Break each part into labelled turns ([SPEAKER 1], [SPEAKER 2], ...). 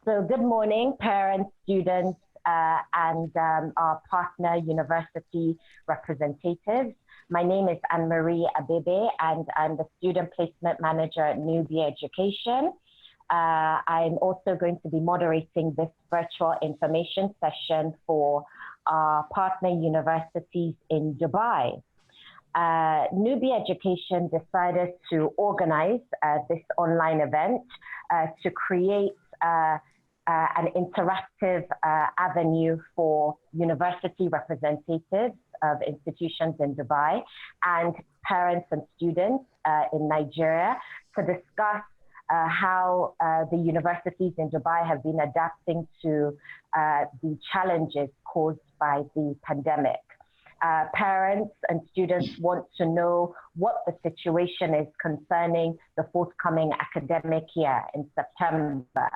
[SPEAKER 1] So good morning, parents, students, and our partner university representatives. My name is Anne-Marie Abebe, and I'm the Student Placement Manager at Nubia Education. I'm also going to be moderating this virtual information session for our partner universities in Dubai. Nubia Education decided to organize this online event to create an interactive avenue for university representatives of institutions in Dubai and parents and students in Nigeria to discuss how the universities in Dubai have been adapting to the challenges caused by the pandemic. Parents and students want to know what the situation is concerning the forthcoming academic year in September.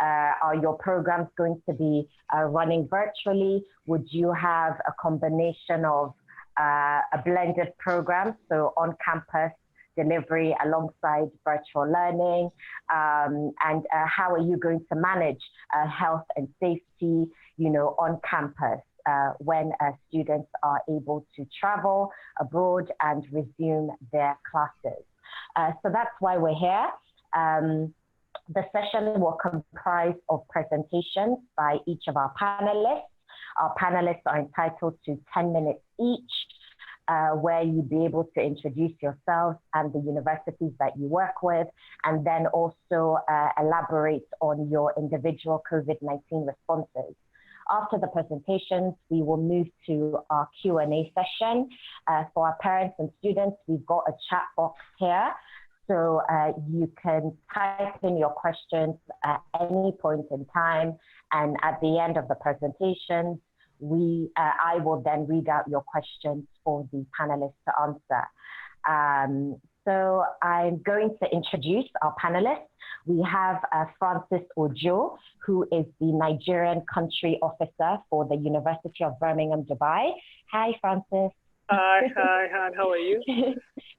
[SPEAKER 1] Are your programs going to be running virtually? Would you have a combination of a blended program, so on-campus delivery alongside virtual learning? And how are you going to manage health and safety, on campus? When students are able to travel abroad and resume their classes. So that's why we're here. The session will comprise of presentations by each of our panelists. Our panelists are entitled to 10 minutes each, where you'll be able to introduce yourselves and the universities that you work with, and then also elaborate on your individual COVID-19 responses. After the presentations, we will move to our Q&A session. For our parents and students, we've got a chat box here. So you can type in your questions at any point in time. And at the end of the presentation, I will then read out your questions for the panelists to answer. So I'm going to introduce our panelists. We have Francis Ojo, who is the Nigerian Country Officer for the University of Birmingham, Dubai. Hi, Francis.
[SPEAKER 2] Hi, how are you?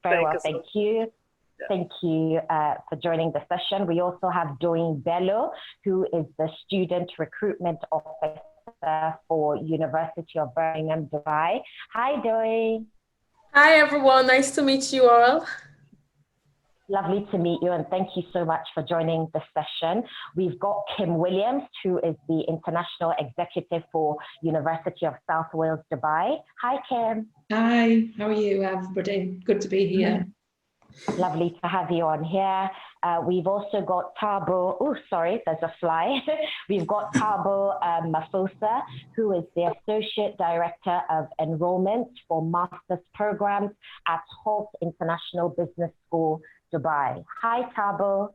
[SPEAKER 1] Very well, thank you. Yeah. Thank you for joining the session. We also have Doyin Bello, who is the Student Recruitment Officer for University of Birmingham, Dubai. Hi, Doyin.
[SPEAKER 3] Hi, everyone. Nice to meet you all.
[SPEAKER 1] Lovely to meet you, and thank you so much for joining the session. We've got Kim Williams, who is the International Executive for University of South Wales, Dubai. Hi, Kim.
[SPEAKER 4] Hi, how are you, everybody? Good to be here.
[SPEAKER 1] Lovely to have you on here. We've also got Tabo, oh, sorry, there's a fly. We've got Tabo Mafosa, who is the Associate Director of Enrollment for Master's Programs at Hult International Business School, Dubai. Hi, Tabo.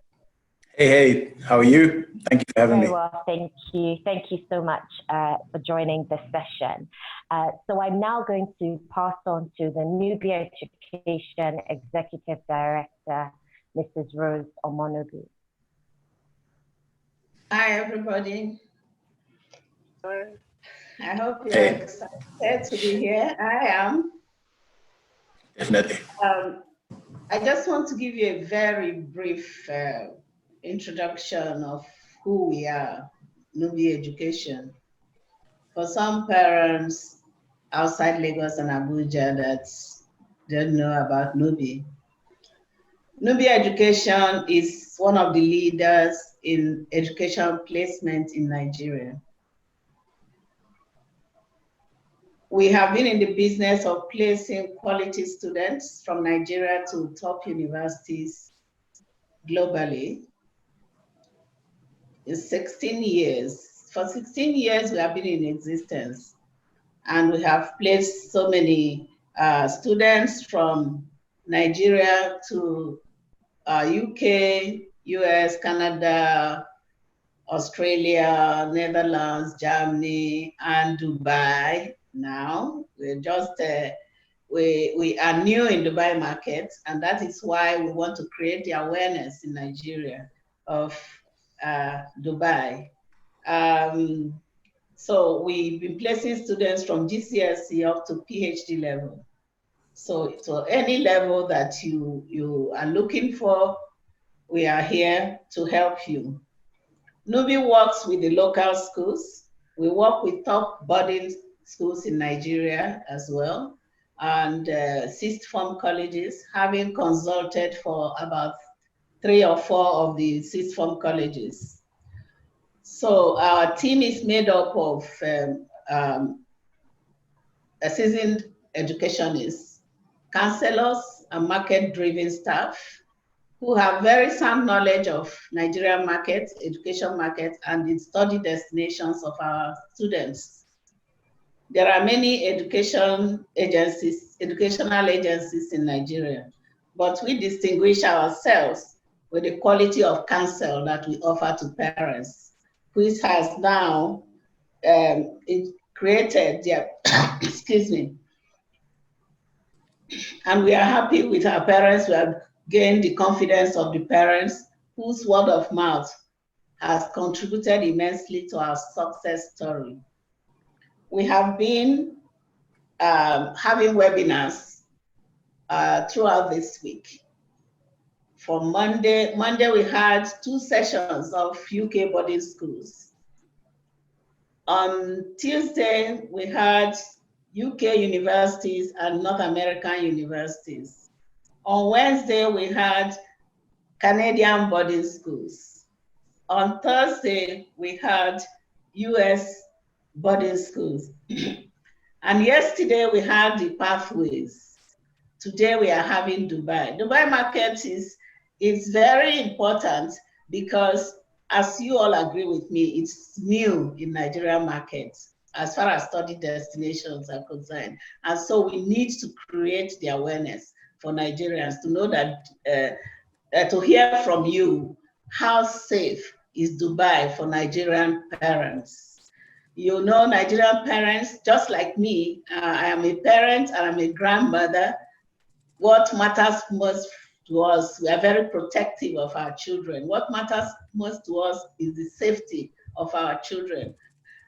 [SPEAKER 5] Hey, how are you? Thank you for having me.
[SPEAKER 1] Very well, thank you. Thank you so much for joining the session. So I'm now going to pass on to the Nubia Education Executive Director, Mrs. Rose Omonugu.
[SPEAKER 6] Hi, everybody.
[SPEAKER 2] Hi.
[SPEAKER 6] I hope you're excited to be here. I am.
[SPEAKER 5] Definitely.
[SPEAKER 6] I just want to give you a very brief introduction of who we are, Nubia Education. For some parents outside Lagos and Abuja that don't know about Nubia, Nubia Education is one of the leaders in education placement in Nigeria. We have been in the business of placing quality students from Nigeria to top universities globally. In 16 years. For 16 years, we have been in existence. And we have placed so many students from Nigeria to UK, US, Canada, Australia, Netherlands, Germany, and Dubai. Now we're just we are new in Dubai market, and that is why we want to create the awareness in Nigeria of Dubai. So we've been placing students from GCSE up to PhD level. So any level that you are looking for, we are here to help you. Nubi works with the local schools. We work with top boarding schools in Nigeria as well, and sixth form colleges, having consulted for about 3 or 4 of the sixth form colleges. So our team is made up of seasoned educationists, counselors, and market-driven staff who have very sound knowledge of Nigerian markets, education markets, and the study destinations of our students. There are many educational agencies in Nigeria, but we distinguish ourselves with the quality of counsel that we offer to parents, which has now created their, excuse me, and we are happy with our parents. We have gained the confidence of the parents whose word of mouth has contributed immensely to our success story. We have been having webinars throughout this week. For Monday we had 2 sessions of UK boarding schools. On Tuesday, we had UK universities and North American universities. On Wednesday, we had Canadian boarding schools. On Thursday, we had US boarding schools. And yesterday, we had the pathways. Today, we are having Dubai. Dubai market is very important because, as you all agree with me, it's new in Nigerian markets as far as study destinations are concerned. And so we need to create the awareness for Nigerians to know that, to hear from you, how safe is Dubai for Nigerian parents? You know, Nigerian parents, just like me, I am a parent and I'm a grandmother. What matters most to us, we are very protective of our children. What matters most to us is the safety of our children.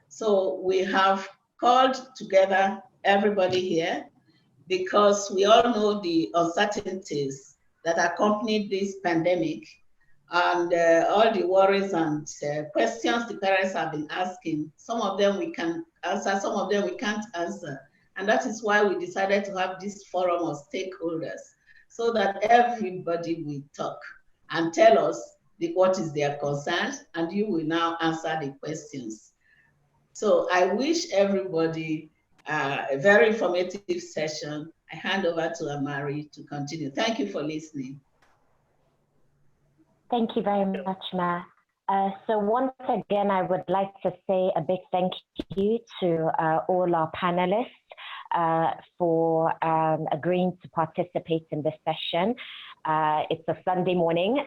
[SPEAKER 6] So we have called together everybody here because we all know the uncertainties that accompanied this pandemic and all the worries and questions the parents have been asking. Some of them we can answer, some of them we can't answer. And that is why we decided to have this forum of stakeholders so that everybody will talk and tell us what is their concerns, and you will now answer the questions. So I wish everybody a very informative session. I hand over to Amari to continue. Thank you for listening.
[SPEAKER 1] Thank you very much, Ma. So once again, I would like to say a big thank you to all our panelists for agreeing to participate in this session. It's a Sunday morning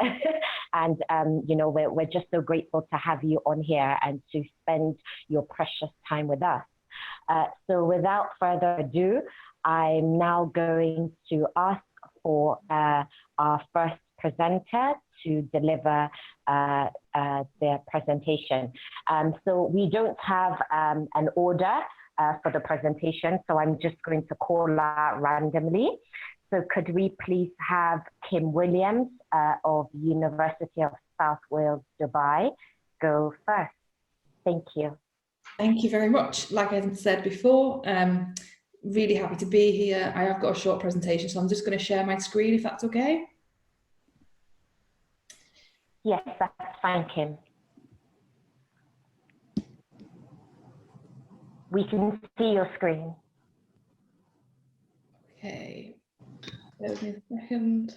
[SPEAKER 1] and you know, we're just so grateful to have you on here and to spend your precious time with us. So without further ado, I'm now going to ask for our first presenter to deliver their presentation. So we don't have an order for the presentation, so I'm just going to call out randomly. So could we please have Kim Williams of University of South Wales, Dubai, go first? Thank you.
[SPEAKER 4] Thank you very much. Like I said before, really happy to be here. I have got a short presentation, so I'm just going to share my screen if that's okay.
[SPEAKER 1] Yes, that's fine, Kim. We can see your screen.
[SPEAKER 4] Okay, bear with me a second.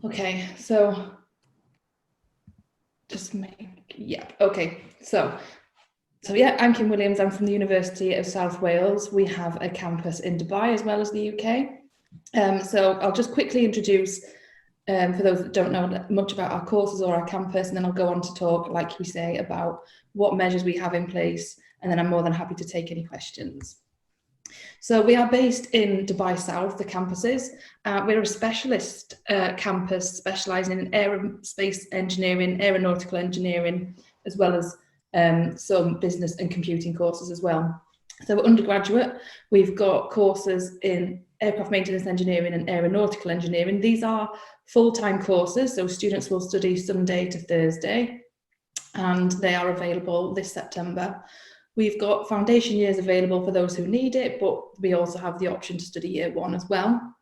[SPEAKER 4] Okay, so just okay. So yeah, I'm Kim Williams. I'm from the University of South Wales. We have a campus in Dubai as well as the UK. So I'll just quickly introduce, for those that don't know much about our courses or our campus, and then I'll go on to talk, like we say, about what measures we have in place, and then I'm more than happy to take any questions. So we are based in Dubai South, the campuses. We're a specialist campus specialising in aerospace engineering, aeronautical engineering, as well as some business and computing courses as well. So undergraduate, we've got courses in aircraft maintenance engineering and aeronautical engineering. These are full-time courses, so students will study Sunday to Thursday, and they are available this September. We've got foundation years available for those who need it, but we also have the option to study year one as well.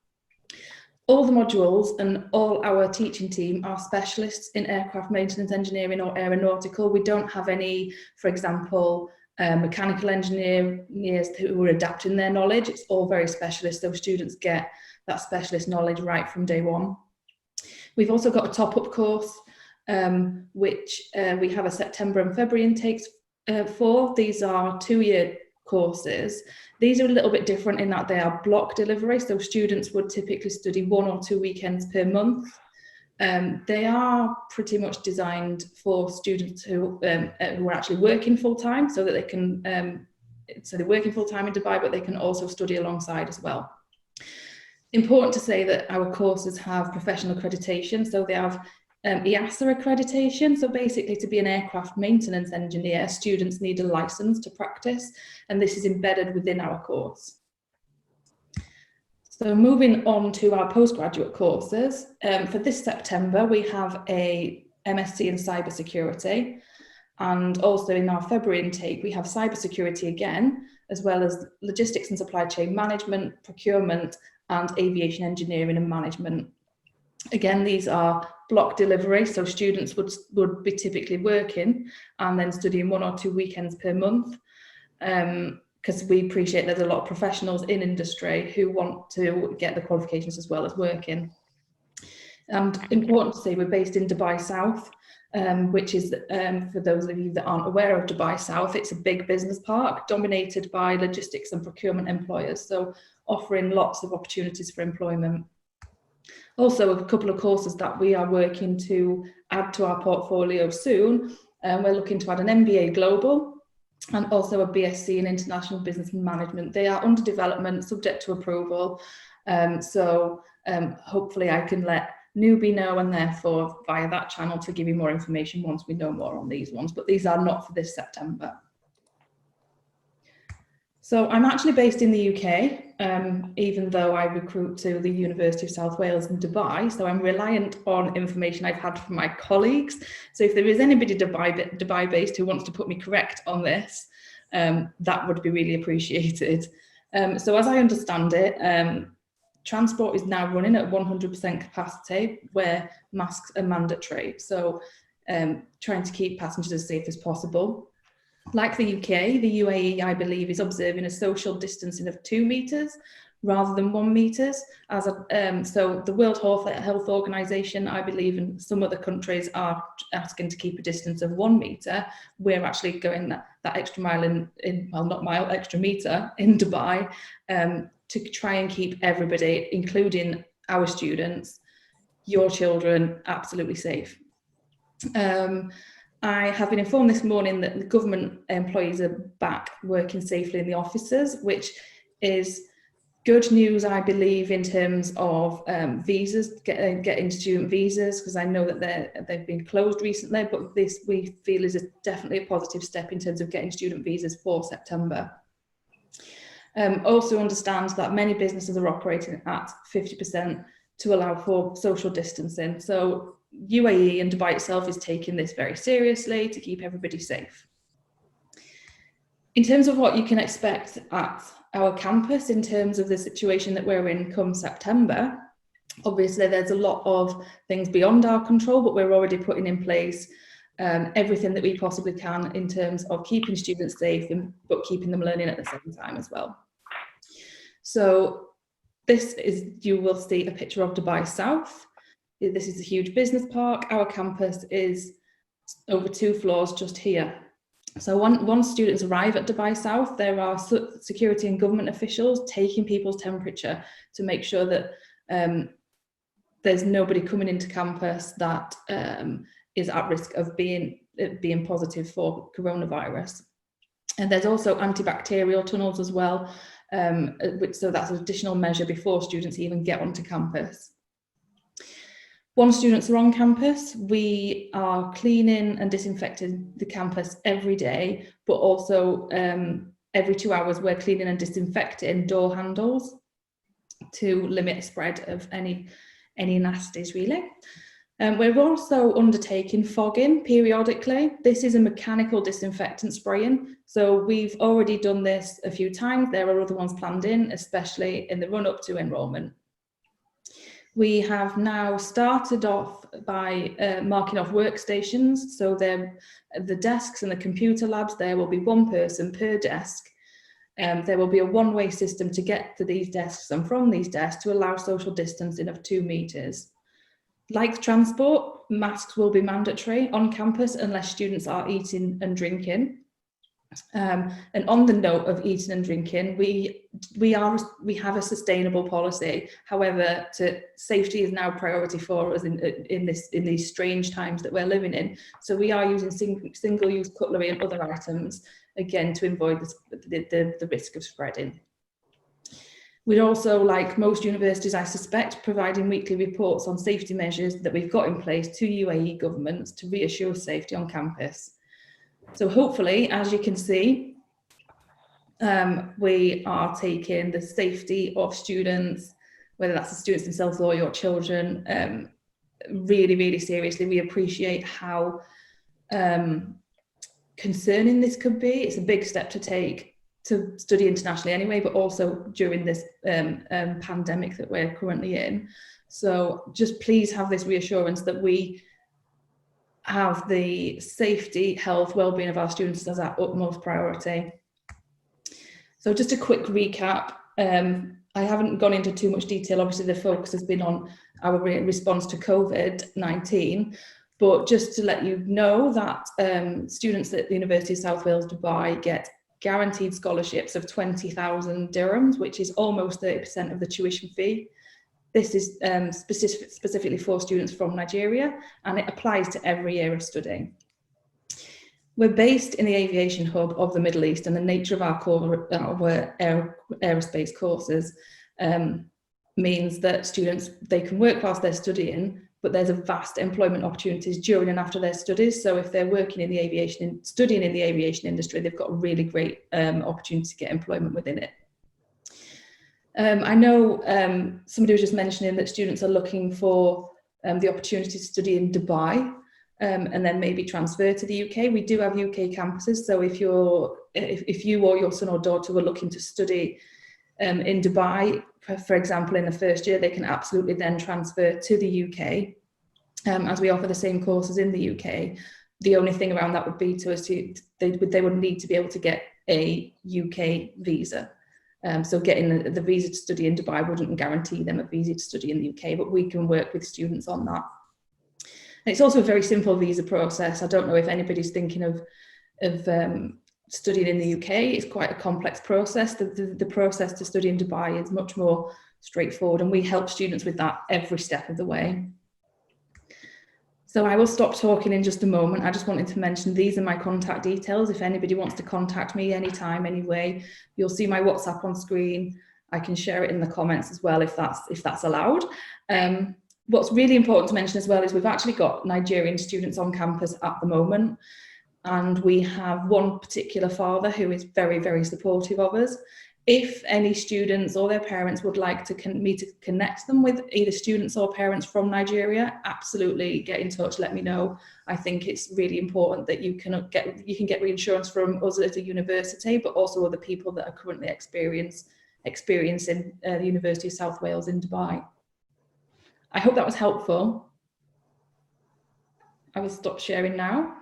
[SPEAKER 4] All the modules and all our teaching team are specialists in aircraft maintenance engineering or aeronautical. We don't have any, for example, mechanical engineers who are adapting their knowledge. It's all very specialist, so students get that specialist knowledge right from day one. We've also got a top-up course, which we have a September and February intakes for. These are 2-year courses. These are a little bit different in that they are block delivery, so students would typically study 1 or 2 weekends per month. They are pretty much designed for students who are actually working full-time, so that they can, so they're working full-time in Dubai, but they can also study alongside as well. Important to say that our courses have professional accreditation, so they have EASA accreditation. So basically, to be an aircraft maintenance engineer, students need a license to practice, and this is embedded within our course. So moving on to our postgraduate courses, for this September, we have a MSc in cybersecurity, and also in our February intake, we have cybersecurity again, as well as logistics and supply chain management, procurement, and aviation engineering and management. Again, these are block delivery, so students would be typically working and then studying 1 or 2 weekends per month, because we appreciate there's a lot of professionals in industry who want to get the qualifications as well as working. And important to say, we're based in Dubai South, which is, for those of you that aren't aware of Dubai South, it's a big business park dominated by logistics and procurement employers, so offering lots of opportunities for employment. Also, a couple of courses that we are working to add to our portfolio soon. We're looking to add an MBA Global and also a BSc in International Business and Management. They are under development, subject to approval. Hopefully I can let newbie know, and therefore via that channel to give you more information once we know more on these ones, but these are not for this September. So I'm actually based in the UK, even though I recruit to the University of South Wales in Dubai. So I'm reliant on information I've had from my colleagues. So if there is anybody Dubai based who wants to put me correct on this, that would be really appreciated. So as I understand it, transport is now running at 100% capacity where masks are mandatory. So trying to keep passengers as safe as possible. Like the UK, the UAE, I believe, is observing a social distancing of 2 meters rather than 1 meters. So the World Health Organization, I believe, and some other countries are asking to keep a distance of 1 meter. We're actually going that extra mile well, not mile, extra meter in Dubai to try and keep everybody, including our students, your children, absolutely safe. I have been informed this morning that the government employees are back working safely in the offices, which is good news, I believe, in terms of visas, getting student visas, because I know that they've been closed recently, but this we feel is definitely a positive step in terms of getting student visas for September. Also understands that many businesses are operating at 50% to allow for social distancing. So UAE and Dubai itself is taking this very seriously to keep everybody safe. In terms of what you can expect at our campus in terms of the situation that we're in come September, obviously there's a lot of things beyond our control, but we're already putting in place everything that we possibly can in terms of keeping students safe, but keeping them learning at the same time as well. So this is, you will see a picture of Dubai South. This is a huge business park. Our campus is over 2 floors just here. So once students arrive at Dubai South, there are security and government officials taking people's temperature to make sure that there's nobody coming into campus that is at risk of being positive for coronavirus. And there's also antibacterial tunnels as well, so that's an additional measure before students even get onto campus. Once students are on campus, we are cleaning and disinfecting the campus every day, but also every 2 hours we're cleaning and disinfecting door handles. to limit spread of any nasties really. We're also undertaking fogging periodically. This is a mechanical disinfectant spraying. So we've already done this a few times. There are other ones planned in, especially in the run up to enrolment. We have now started off by marking off workstations. So the desks and the computer labs, there will be one person per desk. There will be a one-way system to get to these desks and from these desks to allow social distancing of 2 meters. Like transport, masks will be mandatory on campus unless students are eating and drinking. And on the note of eating and drinking, we have a sustainable policy. However, safety is now priority for us in these strange times that we're living in. So we are using single-use cutlery and other items, again, to avoid the risk of spreading. We'd also, like most universities, I suspect, providing weekly reports on safety measures that we've got in place to UAE governments to reassure safety on campus. So hopefully, as you can see, we are taking the safety of students, whether that's the students themselves or your children, really, really seriously. We appreciate how concerning this could be. It's a big step to take to study internationally anyway, but also during this pandemic that we're currently in. So just please have this reassurance that we have the safety, health, well-being of our students as our utmost priority. So just a quick recap. I haven't gone into too much detail. Obviously, the focus has been on our response to COVID-19, but just to let you know that students at the University of South Wales Dubai get guaranteed scholarships of 20,000 dirhams, which is almost 30% of the tuition fee. This is specifically for students from Nigeria, and it applies to every year of study. We're based in the aviation hub of the Middle East, and the nature of our aerospace courses means that students, they can work whilst they're studying, but there's a vast employment opportunities during and after their studies. So if they're working in the aviation, studying in the aviation industry, they've got a really great opportunity to get employment within it. I know somebody was just mentioning that students are looking for the opportunity to study in Dubai and then maybe transfer to the UK. We do have UK campuses, so if you or your son or daughter were looking to study in Dubai, for example, in the first year, they can absolutely then transfer to the UK, as we offer the same courses in the UK. The only thing around that would be they would need to be able to get a UK visa. So getting the visa to study in Dubai wouldn't guarantee them a visa to study in the UK, but we can work with students on that. And it's also a very simple visa process. I don't know if anybody's thinking of studying in the UK. It's quite a complex process. The process to study in Dubai is much more straightforward, and we help students with that every step of the way. So I will stop talking in just a moment. I just wanted to mention these are my contact details. If anybody wants to contact me anytime, anyway, you'll see my WhatsApp on screen. I can share it in the comments as well if that's allowed. What's really important to mention as well is we've actually got Nigerian students on campus at the moment, and we have one particular father who is very, very supportive of us. If any students or their parents would like me to connect them with either students or parents from Nigeria, absolutely get in touch, let me know. I think it's really important that you can get reinsurance from us at a university, but also other people that are currently experiencing the University of South Wales in Dubai. I hope that was helpful. I will stop sharing now.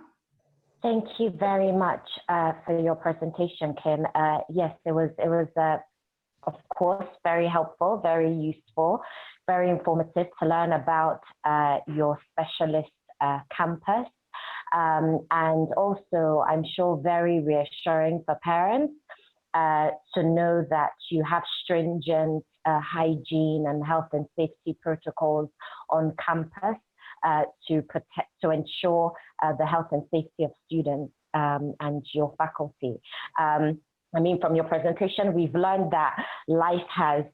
[SPEAKER 1] Thank you very much for your presentation, Kim. Yes, it was of course, very helpful, very useful, very informative to learn about your specialist campus. And also, I'm sure very reassuring for parents to know that you have stringent hygiene and health and safety protocols on campus to ensure the health and safety of students and your faculty. I mean, from your presentation, we've learned that life has,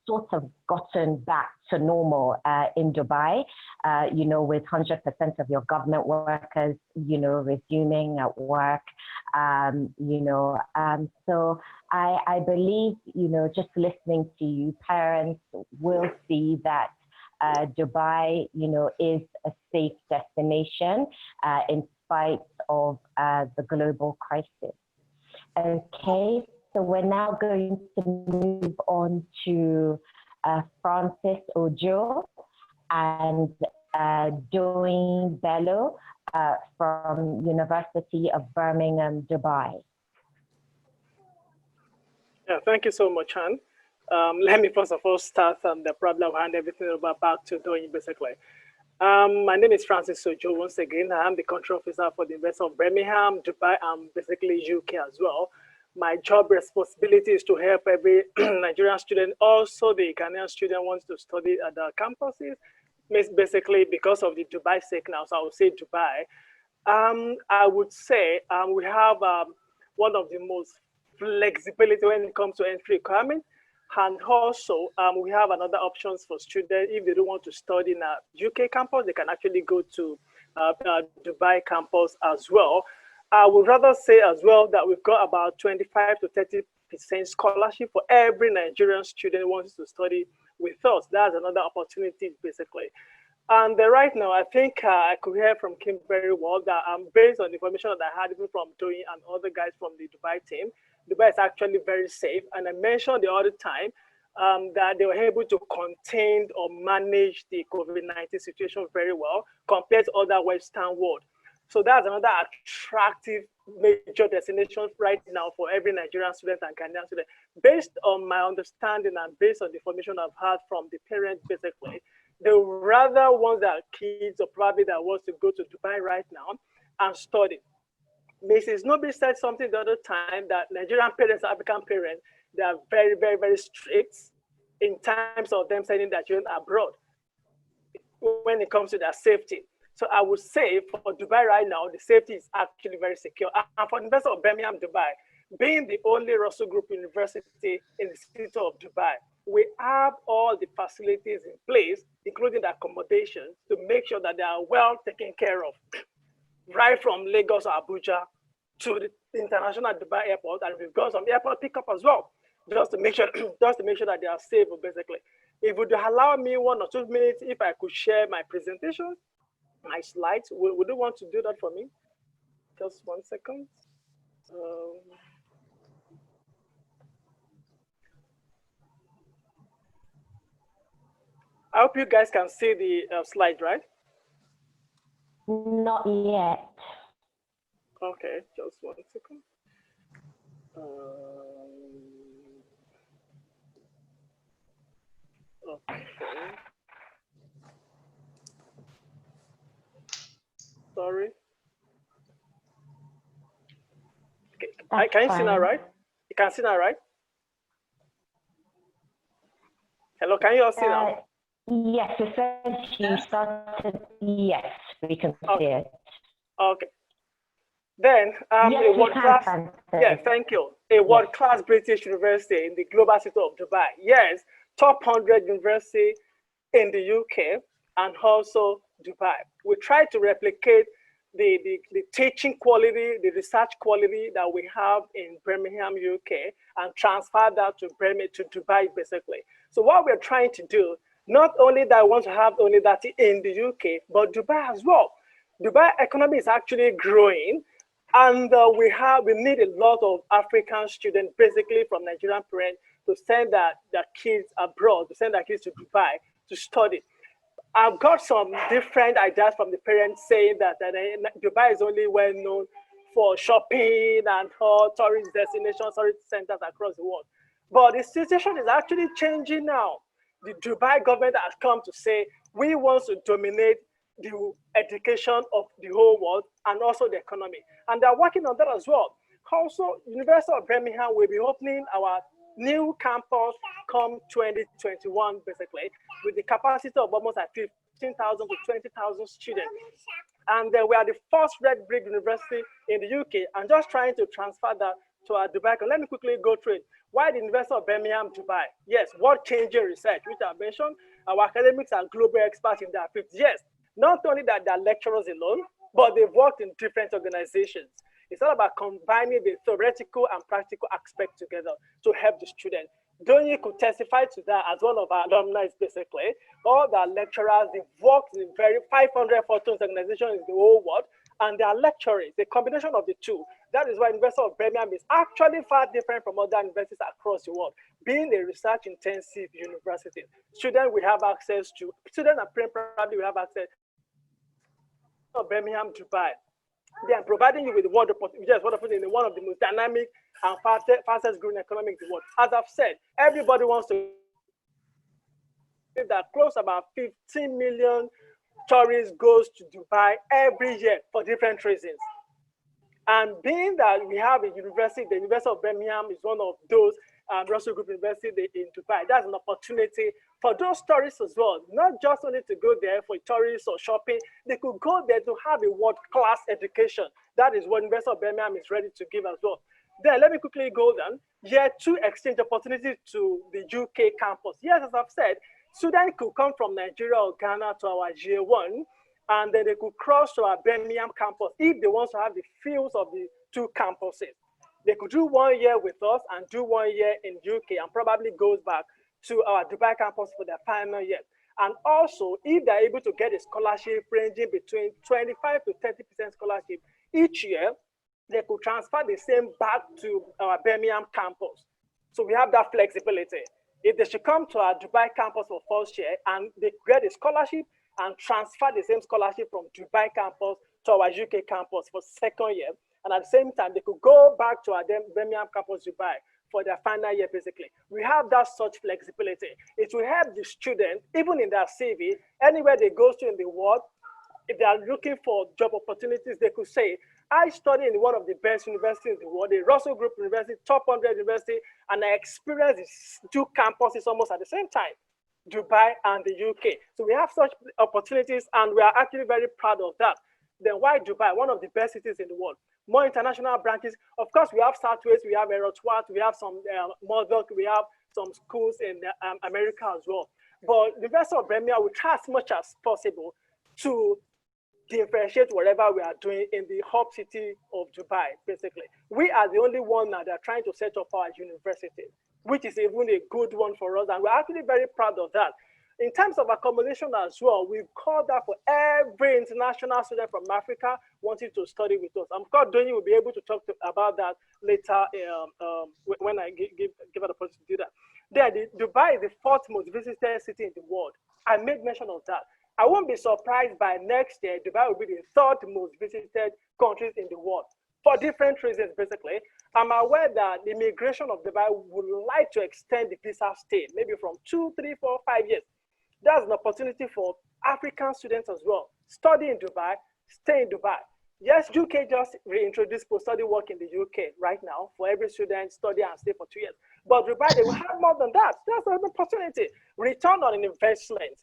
[SPEAKER 1] sort of gotten back to normal in Dubai, with 100% of your government workers, resuming at work, so I believe, just listening to you, parents will see that Dubai, is a safe destination in spite of the global crisis. Okay, so we're now going to move on to Francis Ojo and Doing Bello from University of Birmingham, Dubai.
[SPEAKER 2] Yeah, thank you so much, Han. Let me first of all start the problem and everything over back to Doing basically. My name is Francis Sojo. Once again, I am the country officer for the University of Birmingham, Dubai, and basically UK as well. My job responsibility is to help every Nigerian student, also the Ghanaian student wants to study at the campuses, basically because of the Dubai sake now, so I would say Dubai. I would say we have one of the most flexibility when it comes to entry requirement. And also, we have another options for students. If they don't want to study in a UK campus, they can actually go to Dubai campus as well. I would rather say as well that we've got about 25 to 30% scholarship for every Nigerian student who wants to study with us. That's another opportunity, basically. And right now, I think I could hear from Kim very well that based on the information that I had even from Doing and other guys from the Dubai team, Dubai is actually very safe. And I mentioned the other time that they were able to contain or manage the COVID-19 situation very well compared to other Western world. So that's another attractive major destination right now for every Nigerian student and Ghanaian student. Based on my understanding and based on the information I've had from the parents, basically, they rather want their kids or probably that wants to go to Dubai right now and study. Mrs. Nobi said something the other time that Nigerian parents, African parents, they are very, very, very strict in terms of them sending their children abroad when it comes to their safety. So I would say for Dubai right now, the safety is actually very secure. And for the University of Birmingham, Dubai, being the only Russell Group university in the city of Dubai, we have all the facilities in place, including the accommodation, to make sure that they are well taken care of, right from Lagos or Abuja to the international Dubai airport, and we've got some airport pickup as well, just to make sure that they are safe, basically. If you would allow me 1 or 2 minutes, if I could share my presentation, my slides, would you want to do that for me? Just 1 second. I hope you guys can see the slide, right?
[SPEAKER 1] Not yet.
[SPEAKER 2] Okay, just 1 second. Okay. Sorry. Okay. Can you see now, right? You can see now, right? Hello, can you all see now?
[SPEAKER 1] Yes, it says you started. Yes, we can see it.
[SPEAKER 2] Okay. Then,
[SPEAKER 1] yes,
[SPEAKER 2] a world-class, yeah, thank you. A world-class British university in the global city of Dubai. Yes, top 100 university in the UK and also Dubai. We try to replicate the teaching quality, the research quality that we have in Birmingham, UK, and transfer that to Dubai, basically. So what we're trying to do, not only that we want to have only that in the UK, but Dubai as well. Dubai economy is actually growing, and we need a lot of African students, basically from Nigerian parents, to send their kids abroad, to send their kids to Dubai to study. I've got some different ideas from the parents saying that Dubai is only well known for shopping and for tourist destinations, tourist centers across the world. But the situation is actually changing now. The Dubai government has come to say, we want to dominate the education of the whole world and also the economy. And they're working on that as well. Also, University of Birmingham will be opening our new campus come 2021, basically, with the capacity of almost like 15,000 to 20,000 students. And we are the first red brick university in the UK, and just trying to transfer that to our Dubai. Let me quickly go through it. Why the University of Birmingham, Dubai? Yes, world-changing research, which I mentioned. Our academics are global experts in their field. Yes, not only that they're lecturers alone, but they've worked in different organizations. It's all about combining the theoretical and practical aspect together to help the student. Donny could testify to that as one of our alumni, basically. All the lecturers, they've worked in 500 photos organizations in the whole world, and they are lecturers, the combination of the two. That is why University of Birmingham is actually far different from other universities across the world, being a research-intensive university. Students will have access to, students and probably will have access to Birmingham, Dubai. They are providing you with one opportunity, in one of the most dynamic and fastest growing economies in the world. As I've said, everybody wants to that close about 15 million tourists goes to Dubai every year for different reasons. And being that we have a university, the University of Birmingham is one of those Russell Group University in Dubai. That's an opportunity for those tourists as well, not just only to go there for tourists or shopping, they could go there to have a world-class education. That is what University of Birmingham is ready to give as well. Then let me quickly go down. Year 2 exchange opportunities to the UK campus. Yes, as I've said, students could come from Nigeria or Ghana to our year 1, and then they could cross to our Birmingham campus if they want to have the feels of the 2 campuses. They could do 1 year with us and do 1 year in UK and probably goes back to our Dubai campus for their final year. And also, if they're able to get a scholarship ranging between 25 to 30% scholarship each year, they could transfer the same back to our Birmingham campus. So we have that flexibility. If they should come to our Dubai campus for first year and they get a scholarship and transfer the same scholarship from Dubai campus to our UK campus for second year, and at the same time, they could go back to our Birmingham campus Dubai for their final year, basically. We have that such flexibility. It will help the student, even in their CV, anywhere they go to in the world, if they are looking for job opportunities, they could say, I studied in one of the best universities in the world, the Russell Group University, top 100 university, and I experienced these 2 campuses almost at the same time, Dubai and the UK. So we have such opportunities, and we are actually very proud of that. Then why Dubai? One of the best cities in the world. More international branches. Of course, we have Southwest, we have Erotwat, we have some Murdoch, we have some schools in America as well. But the University of Birmingham will try as much as possible to differentiate whatever we are doing in the hub city of Dubai, basically. We are the only one now that are trying to set up our university, which is even a good one for us, and we're actually very proud of that. In terms of accommodation as well, we've called that for every international student from Africa wanting to study with us. I'm sure Donny will be able to talk about that later when I give her the opportunity to do that. Then Dubai is the 4th most visited city in the world. I made mention of that. I won't be surprised by next year, Dubai will be the 3rd most visited countries in the world for different reasons, basically. I'm aware that the immigration of Dubai would like to extend the visa stay, maybe from 2, 3, 4, 5 years. That's an opportunity for African students as well. Study in Dubai, stay in Dubai. Yes, UK just reintroduced post-study work in the UK right now for every student, study and stay for 2 years. But Dubai, they will have more than that. That's an opportunity. Return on an investment.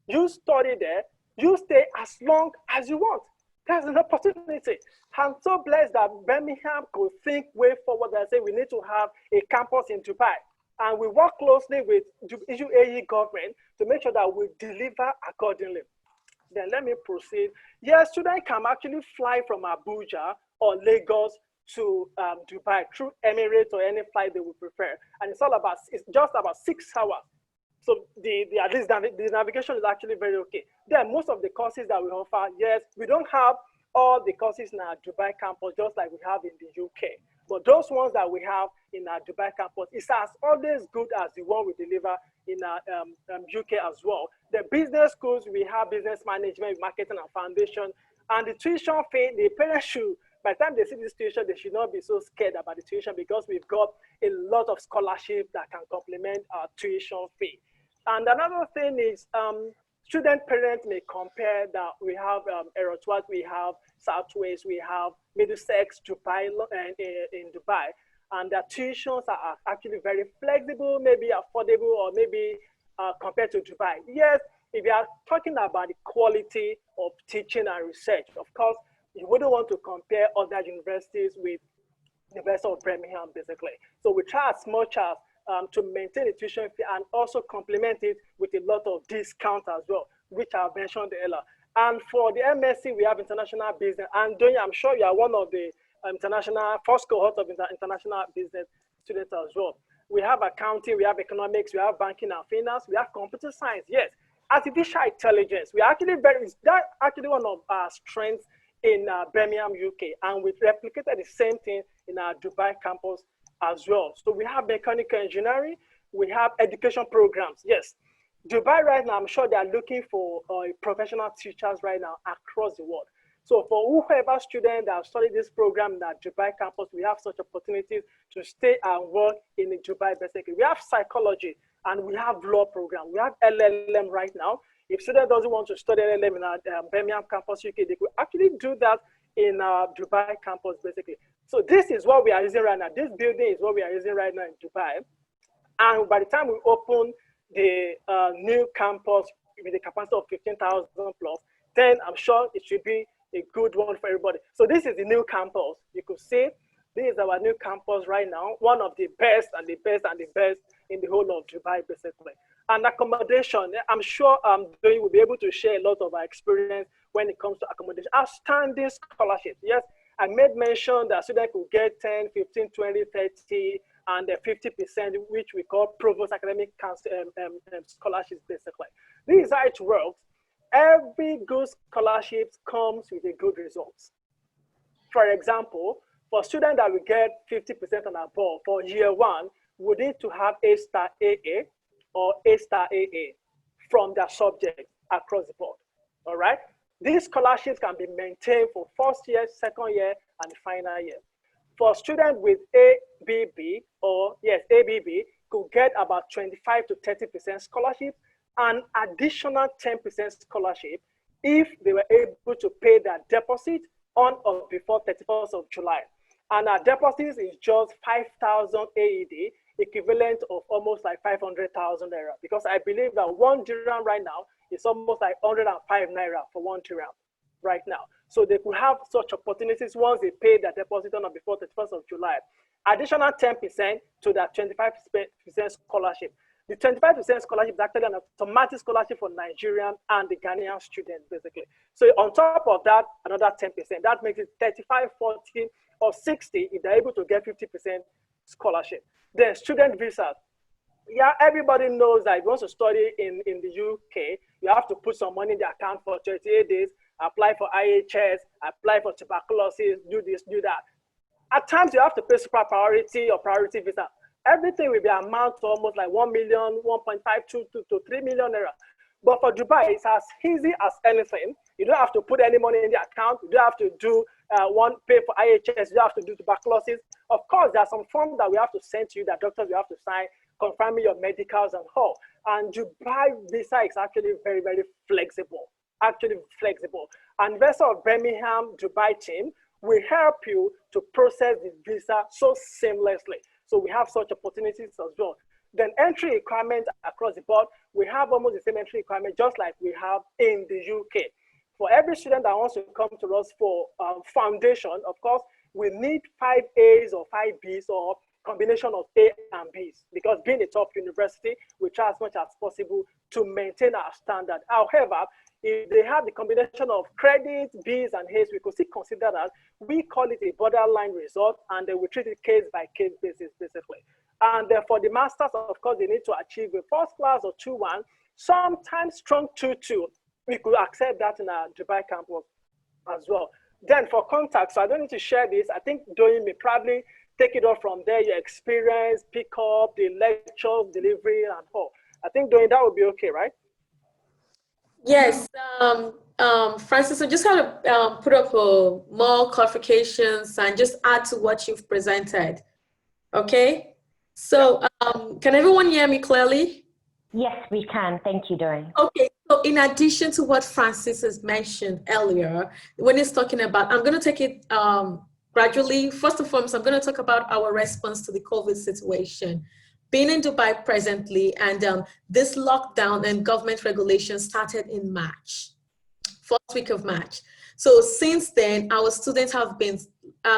[SPEAKER 2] You study there, you stay as long as you want. That's an opportunity. I'm so blessed that Birmingham could think way forward and say we need to have a campus in Dubai. And we work closely with UAE government to make sure that we deliver accordingly. Then let me proceed. Yes, students can actually fly from Abuja or Lagos to Dubai through Emirates or any flight they would prefer. And it's just about 6 hours. So at least the navigation is actually very okay. Then most of the courses that we offer, yes, we don't have all the courses in our Dubai campus, just like we have in the UK. But those ones that we have in our Dubai campus is as always good as the one we deliver in our UK as well. The business schools, we have business management, marketing and foundation. And the tuition fee, the parents should, by the time they see this tuition, they should not be so scared about the tuition because we've got a lot of scholarship that can complement our tuition fee. And another thing is student parents may compare that we have Erotwat, we have Southwest, we have Middlesex, Dubai, in Dubai. And their tuitions are actually very flexible, maybe affordable, or maybe compared to Dubai. Yes, if you are talking about the quality of teaching and research, of course, you wouldn't want to compare other universities with University of Birmingham, basically. So we try as much as to maintain the tuition fee and also complement it with a lot of discount as well, which I mentioned earlier. And for the MSc, we have international business. And Doyin, I'm sure you are one of the international first cohort of international business students as well. We have accounting, we have economics, we have banking and finance, we have computer science. Yes, artificial intelligence. We are actually that's actually one of our strengths in Birmingham, UK, and we replicated the same thing in our Dubai campus as well. So we have mechanical engineering, we have education programs. Yes, Dubai right now, I'm sure they are looking for professional teachers right now across the world. So for whoever student that have studied this program in our Dubai campus, we have such opportunities to stay and work in the Dubai basically. We have psychology and we have law program. We have LLM right now. If student doesn't want to study LLM in our Birmingham campus, UK, they could actually do that in our Dubai campus basically. So this is what we are using right now. This building is what we are using right now in Dubai. And by the time we open the new campus with a capacity of 15,000 plus, then I'm sure it should be a good one for everybody. So this is the new campus. You could see this is our new campus right now, one of the best and the best and the best in the whole of Dubai, basically. And accommodation, I'm sure Doyin will be able to share a lot of our experience when it comes to accommodation. Outstanding scholarship. Yes, I made mention that students could get 10, 15, 20, 30, and 50%, which we call Provost Academic scholarships, basically. This is how it works. Every good scholarship comes with a good results. For example, for students that will get 50% and above for year one, we need to have A-star AA or A-star AA from their subject across the board, all right? These scholarships can be maintained for first year, second year, and final year. For students with ABB, or yes, ABB, could get about 25 to 30% scholarship, an additional 10% scholarship if they were able to pay their deposit on or before 31st of July. And our deposit is just 5,000 AED, equivalent of almost like 500,000 naira. Because I believe that 1 dirham right now is almost like 105 naira for 1 dirham right now. So they could have such opportunities once they pay their deposit on or before 31st of July. Additional 10% to that 25% scholarship. The 25% scholarship is actually an automatic scholarship for Nigerian and the Ghanaian students, basically. So on top of that, another 10%. That makes it 35, 40, or 60 if they're able to get 50% scholarship. Then student visas. Yeah, everybody knows that if you want to study in the UK, you have to put some money in the account for 38 days, apply for IHS, apply for tuberculosis, do this, do that. At times, you have to pay super priority or priority visa. Everything will be amount to almost like 1 million, 1.5 to 3 million naira. But for Dubai, it's as easy as anything. You don't have to put any money in the account. You don't have to do pay for IHS. You don't have to do tuberculosis. Of course, there are some forms that we have to send to you that doctors will have to sign, confirming your medicals and all. And Dubai visa is actually very, very flexible. Actually flexible. And University of Birmingham Dubai team will help you to process the visa so seamlessly. So we have such opportunities as well. Then entry requirements across the board, we have almost the same entry requirement just like we have in the UK. For every student that wants to come to us for foundation, of course, we need 5 A's or 5 B's or combination of A and B's, because being a top university, we try as much as possible to maintain our standard. However, if they have the combination of credit, B's, and A's, we could still consider that. We call it a borderline result, and then we treat it case by case basis, basically. And for the masters, of course, they need to achieve a first class or 2-1, sometimes strong 2-2. We could accept that in our Dubai campus as well. Then for contacts, so I don't need to share this. I think Doyin may probably take it off from there, your experience, pick up the lecture, delivery, and all. I think Doyin, that would be okay, right?
[SPEAKER 3] Yes, Francis, I just want to put up more clarifications and just add to what you've presented. Okay, so can everyone hear me clearly?
[SPEAKER 1] Yes, we can. Thank you, Doyin.
[SPEAKER 3] Okay, so in addition to what Francis has mentioned earlier, when he's talking about, I'm going to take it gradually. First and foremost, I'm going to talk about our response to the COVID situation. Being in Dubai presently, and this lockdown and government regulation started in March, first week of March. So since then, our students have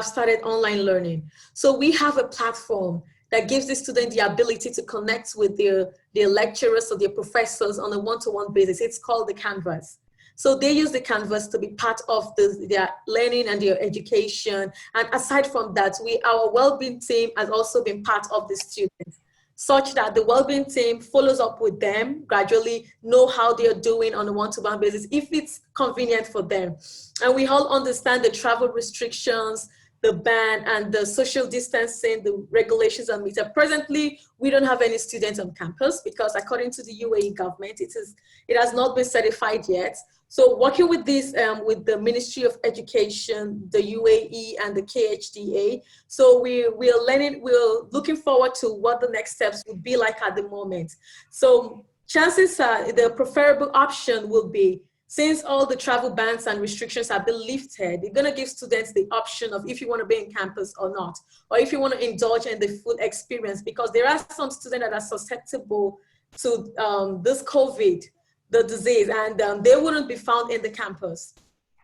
[SPEAKER 3] started online learning. So we have a platform that gives the student the ability to connect with their lecturers or their professors on a one-to-one basis. It's called the Canvas. So they use the Canvas to be part of their learning and their education. And aside from that, our well-being team has also been part of the students, such that the well-being team follows up with them, gradually know how they're doing on a one-to-one basis, if it's convenient for them. And we all understand the travel restrictions, the ban, and the social distancing, the regulations on meter. Presently, we don't have any students on campus because according to the UAE government, it has not been certified yet. So working with this, with the Ministry of Education, the UAE, and the KHDA, so we're looking forward to what the next steps would be like at the moment. So chances are the preferable option will be, since all the travel bans and restrictions have been lifted, they're going to give students the option of if you want to be in campus or not, or if you want to indulge in the full experience, because there are some students that are susceptible to this COVID, the disease, and they wouldn't be found in the campus.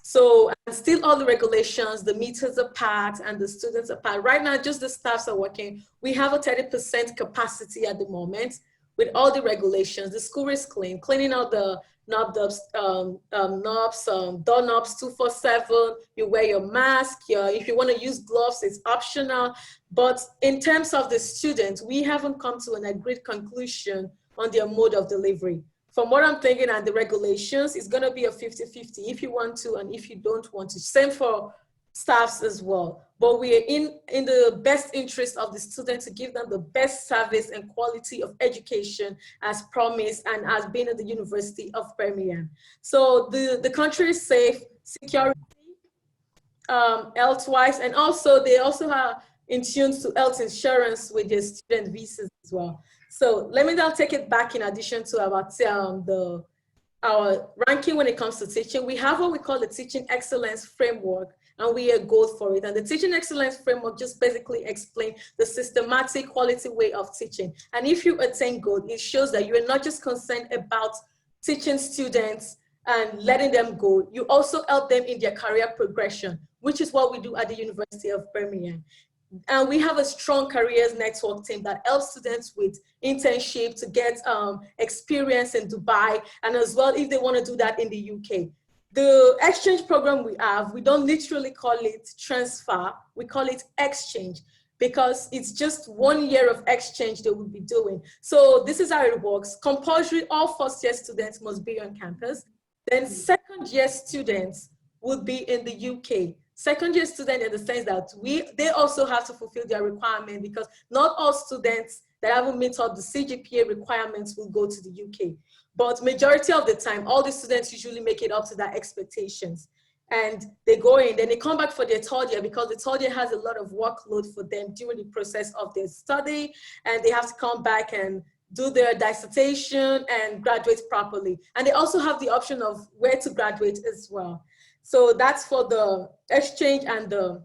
[SPEAKER 3] So, and still all the regulations, the meters apart and the students apart. Right now, just the staffs are working. We have a 30% capacity at the moment with all the regulations. The school is cleaning out the doorknobs 247. You wear your mask. If you want to use gloves, it's optional. But in terms of the students, we haven't come to an agreed conclusion on their mode of delivery. From what I'm thinking and the regulations, it's going to be a 50-50 if you want to and if you don't want to. Same for staffs as well. But we are in the best interest of the students to give them the best service and quality of education as promised and as being at the University of Birmingham. So the country is safe, security, health-wise, and also they also are in tune to health insurance with their student visas as well. So let me now take it back in addition to our ranking when it comes to teaching. We have what we call the Teaching Excellence Framework, and we are gold for it. And the Teaching Excellence Framework just basically explains the systematic quality way of teaching. And if you attain gold, it shows that you are not just concerned about teaching students and letting them go. You also help them in their career progression, which is what we do at the University of Birmingham. And we have a strong careers network team that helps students with internship to get experience in Dubai, and as well if they want to do that in the UK. The exchange program we have, we don't literally call it transfer, we call it exchange, because it's just 1 year of exchange they will be doing. So this is how it works. Compulsory, all first-year students must be on campus. Then second-year students would be in the UK. Second-year student in the sense that they also have to fulfill their requirement, because not all students that haven't met up the CGPA requirements will go to the UK. But majority of the time, all the students usually make it up to their expectations. And they go in, then they come back for their third year, because the third year has a lot of workload for them during the process of their study, and they have to come back and do their dissertation and graduate properly. And they also have the option of where to graduate as well. So that's for the exchange and the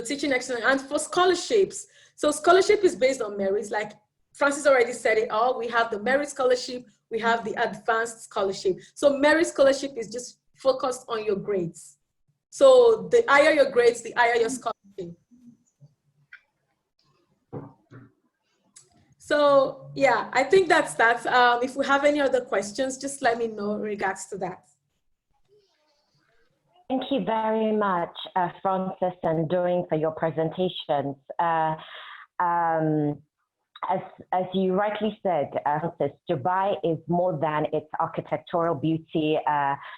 [SPEAKER 3] teaching excellence. And for scholarships, so scholarship is based on merits. Like Francis already said it all. We have the merit scholarship, we have the advanced scholarship. So merit scholarship is just focused on your grades. So the higher your grades, the higher your scholarship. So yeah, I think that's that. If we have any other questions, just let me know in regards to that.
[SPEAKER 1] Thank you very much, Francis and Doreen, for your presentations. As you rightly said, Francis, Dubai is more than its architectural beauty.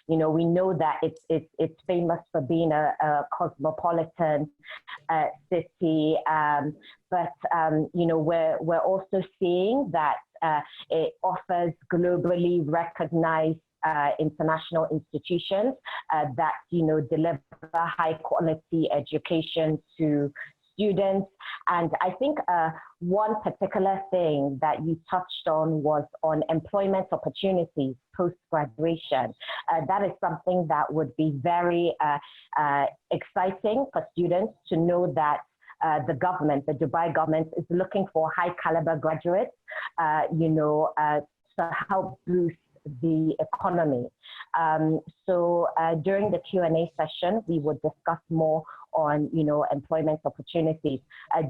[SPEAKER 1] We know that it's famous for being a cosmopolitan city, but we're also seeing that it offers globally recognized international institutions that deliver high quality education to students. And I think one particular thing that you touched on was on employment opportunities post-graduation. That is something that would be very exciting for students to know that the Dubai government is looking for high caliber graduates, to help boost the economy. So during the Q&A session, we would discuss more on, employment opportunities.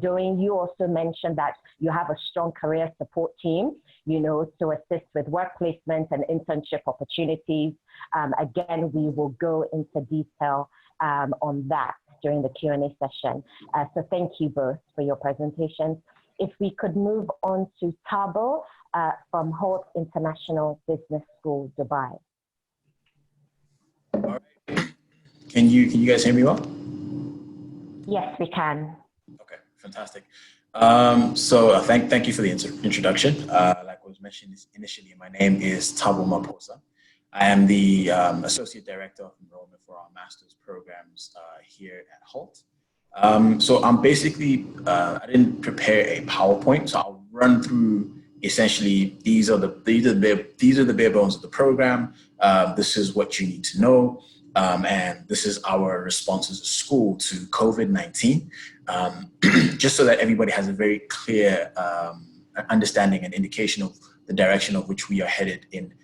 [SPEAKER 1] Doreen, you also mentioned that you have a strong career support team, to assist with work placement and internship opportunities. Again, we will go into detail on that during the Q&A session. So thank you both for your presentations. If we could move on to Tabo from Hult International Business School, Dubai.
[SPEAKER 5] All right. Can you guys hear me well?
[SPEAKER 1] Yes, we can.
[SPEAKER 5] Okay, fantastic. So thank you for the introduction. Like was mentioned initially, my name is Tabo Maposa. I am the Associate Director of Enrollment for our master's programs here at Hult. So I'm basically, I didn't prepare a PowerPoint, so I'll run through essentially these are the bare bones of the program. This is what you need to know. And this is our response as a school to COVID-19, just so that everybody has a very clear understanding and indication of the direction of which we are headed in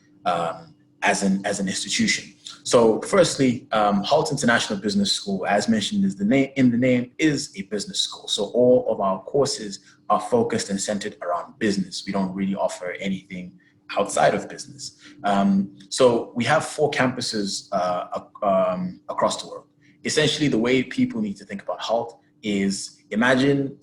[SPEAKER 5] as an institution. So firstly, Hult International Business School, as mentioned in the name, is a business school. So all of our courses are focused and centered around business. We don't really offer anything outside of business. So we have 4 campuses across the world. Essentially, the way people need to think about Hult is imagine,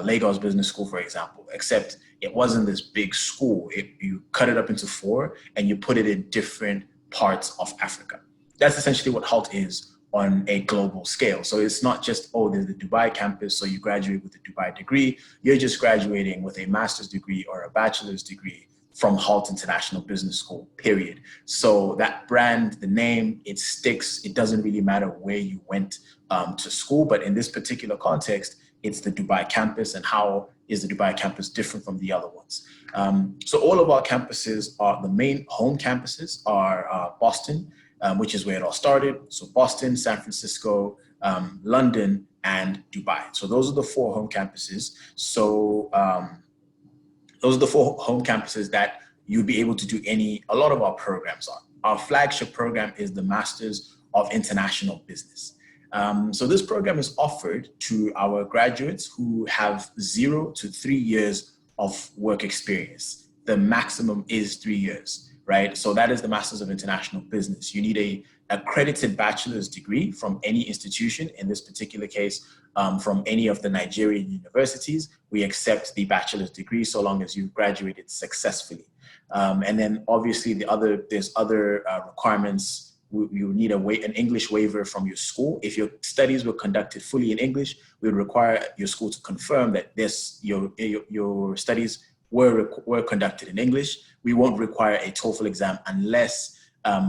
[SPEAKER 5] Lagos Business School, for example, except it wasn't this big school. You cut it up into 4 and you put it in different parts of Africa. That's essentially what Hult is on a global scale. So it's not just, there's the Dubai campus, so you graduate with a Dubai degree. You're just graduating with a master's degree or a bachelor's degree from Hult International Business School, period. So that brand, the name, it sticks. It doesn't really matter where you went to school, but in this particular context, it's the Dubai campus. And how is the Dubai campus different from the other ones? So all of our campuses the main home campuses are Boston, which is where it all started. So Boston, San Francisco, London, and Dubai. So those are the 4 home campuses. So those are the 4 home campuses that you'll be able to do a lot of our programs on. Our flagship program is the Masters of International Business. So this program is offered to our graduates who have 0 to 3 years of work experience. The maximum is 3 years, right? So that is the Masters of International Business. You need a accredited bachelor's degree from any institution. In this particular case, from any of the Nigerian universities, we accept the bachelor's degree so long as you've graduated successfully. And then obviously there's other requirements. You need an English waiver from your school. If your studies were conducted fully in English, we would require your school to confirm that your studies were conducted in English. We won't require a TOEFL exam unless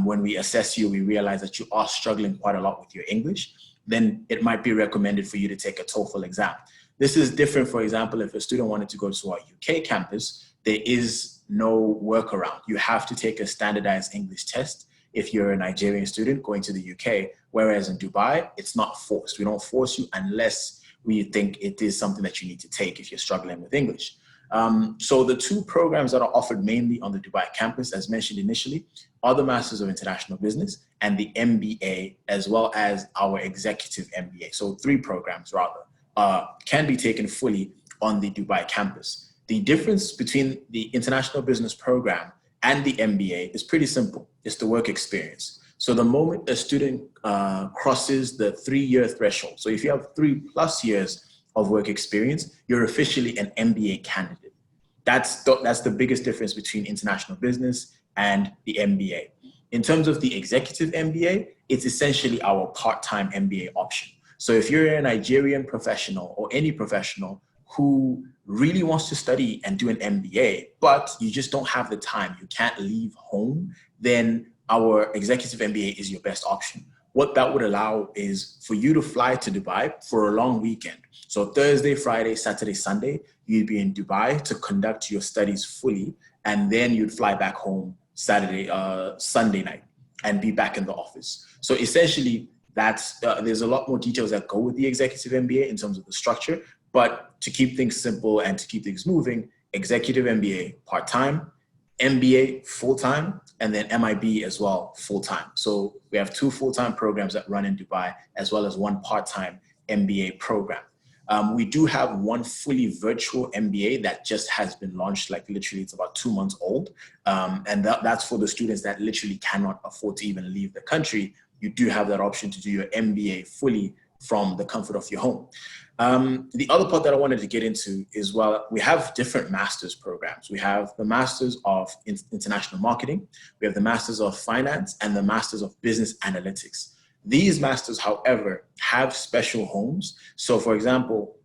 [SPEAKER 5] when we assess you, we realize that you are struggling quite a lot with your English. Then it might be recommended for you to take a TOEFL exam. This is different, for example, if a student wanted to go to our UK campus, there is no workaround. You have to take a standardized English test if you're a Nigerian student going to the UK, whereas in Dubai, it's not forced. We don't force you unless we think it is something that you need to take if you're struggling with English. So the 2 programs that are offered mainly on the Dubai campus, as mentioned initially, are the Masters of International Business and the MBA, as well as our Executive MBA. So 3 programs rather can be taken fully on the Dubai campus. The difference between the International Business program and the MBA is pretty simple. It's the work experience. So the moment a student crosses the 3-year threshold, so if you have 3+ years of work experience, you're officially an MBA candidate. That's the biggest difference between international business and the MBA. In terms of the executive MBA, it's essentially our part-time MBA option. So if you're a Nigerian professional or any professional who really wants to study and do an MBA, but you just don't have the time, you can't leave home, then our executive MBA is your best option. What that would allow is for you to fly to Dubai for a long weekend. So Thursday, Friday, Saturday, Sunday, you'd be in Dubai to conduct your studies fully, and then you'd fly back home Sunday night and be back in the office. So essentially, there's a lot more details that go with the executive MBA in terms of the structure, but to keep things simple and to keep things moving, executive MBA part-time, MBA full-time, and then MIB as well full-time. So we have 2 full-time programs that run in Dubai, as well as 1 part-time MBA program. We do have 1 fully virtual MBA that just has been launched, like literally it's about 2 months old. And that's for the students that literally cannot afford to even leave the country. You do have that option to do your MBA fully from the comfort of your home. The other part that I wanted to get into is, well, we have different master's programs. We have the Masters of International Marketing, we have the Masters of Finance, and the Masters of Business Analytics. These masters, however, have special homes. So for example,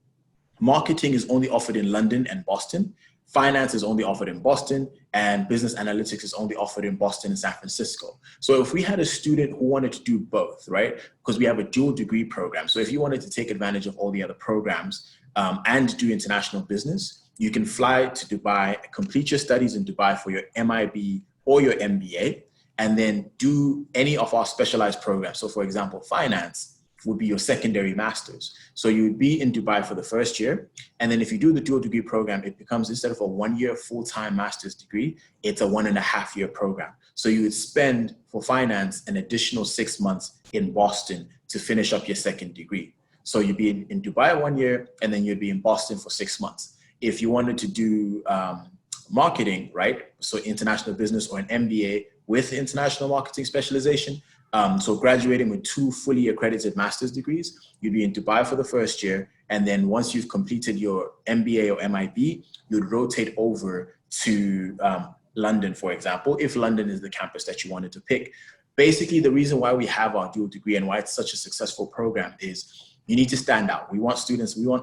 [SPEAKER 5] marketing is only offered in London and Boston. Finance is only offered in Boston, and business analytics is only offered in Boston and San Francisco. So if we had a student who wanted to do both, right? Because we have a dual degree program. So if you wanted to take advantage of all the other programs and do international business, you can fly to Dubai, complete your studies in Dubai for your MIB or your MBA, and then do any of our specialized programs. So for example, finance would be your secondary masters. So you would be in Dubai for the first year. And then if you do the dual degree program, it becomes, instead of a 1-year full-time master's degree, it's a 1.5-year program. So you would spend for finance an additional 6 months in Boston to finish up your second degree. So you'd be in Dubai 1 year, and then you'd be in Boston for 6 months. If you wanted to do marketing, right? So international business or an MBA with international marketing specialization, so graduating with 2 fully accredited master's degrees, you'd be in Dubai for the first year. And then once you've completed your MBA or MIB, you'd rotate over to London, for example, if London is the campus that you wanted to pick. Basically, the reason why we have our dual degree and why it's such a successful program is you need to stand out. We want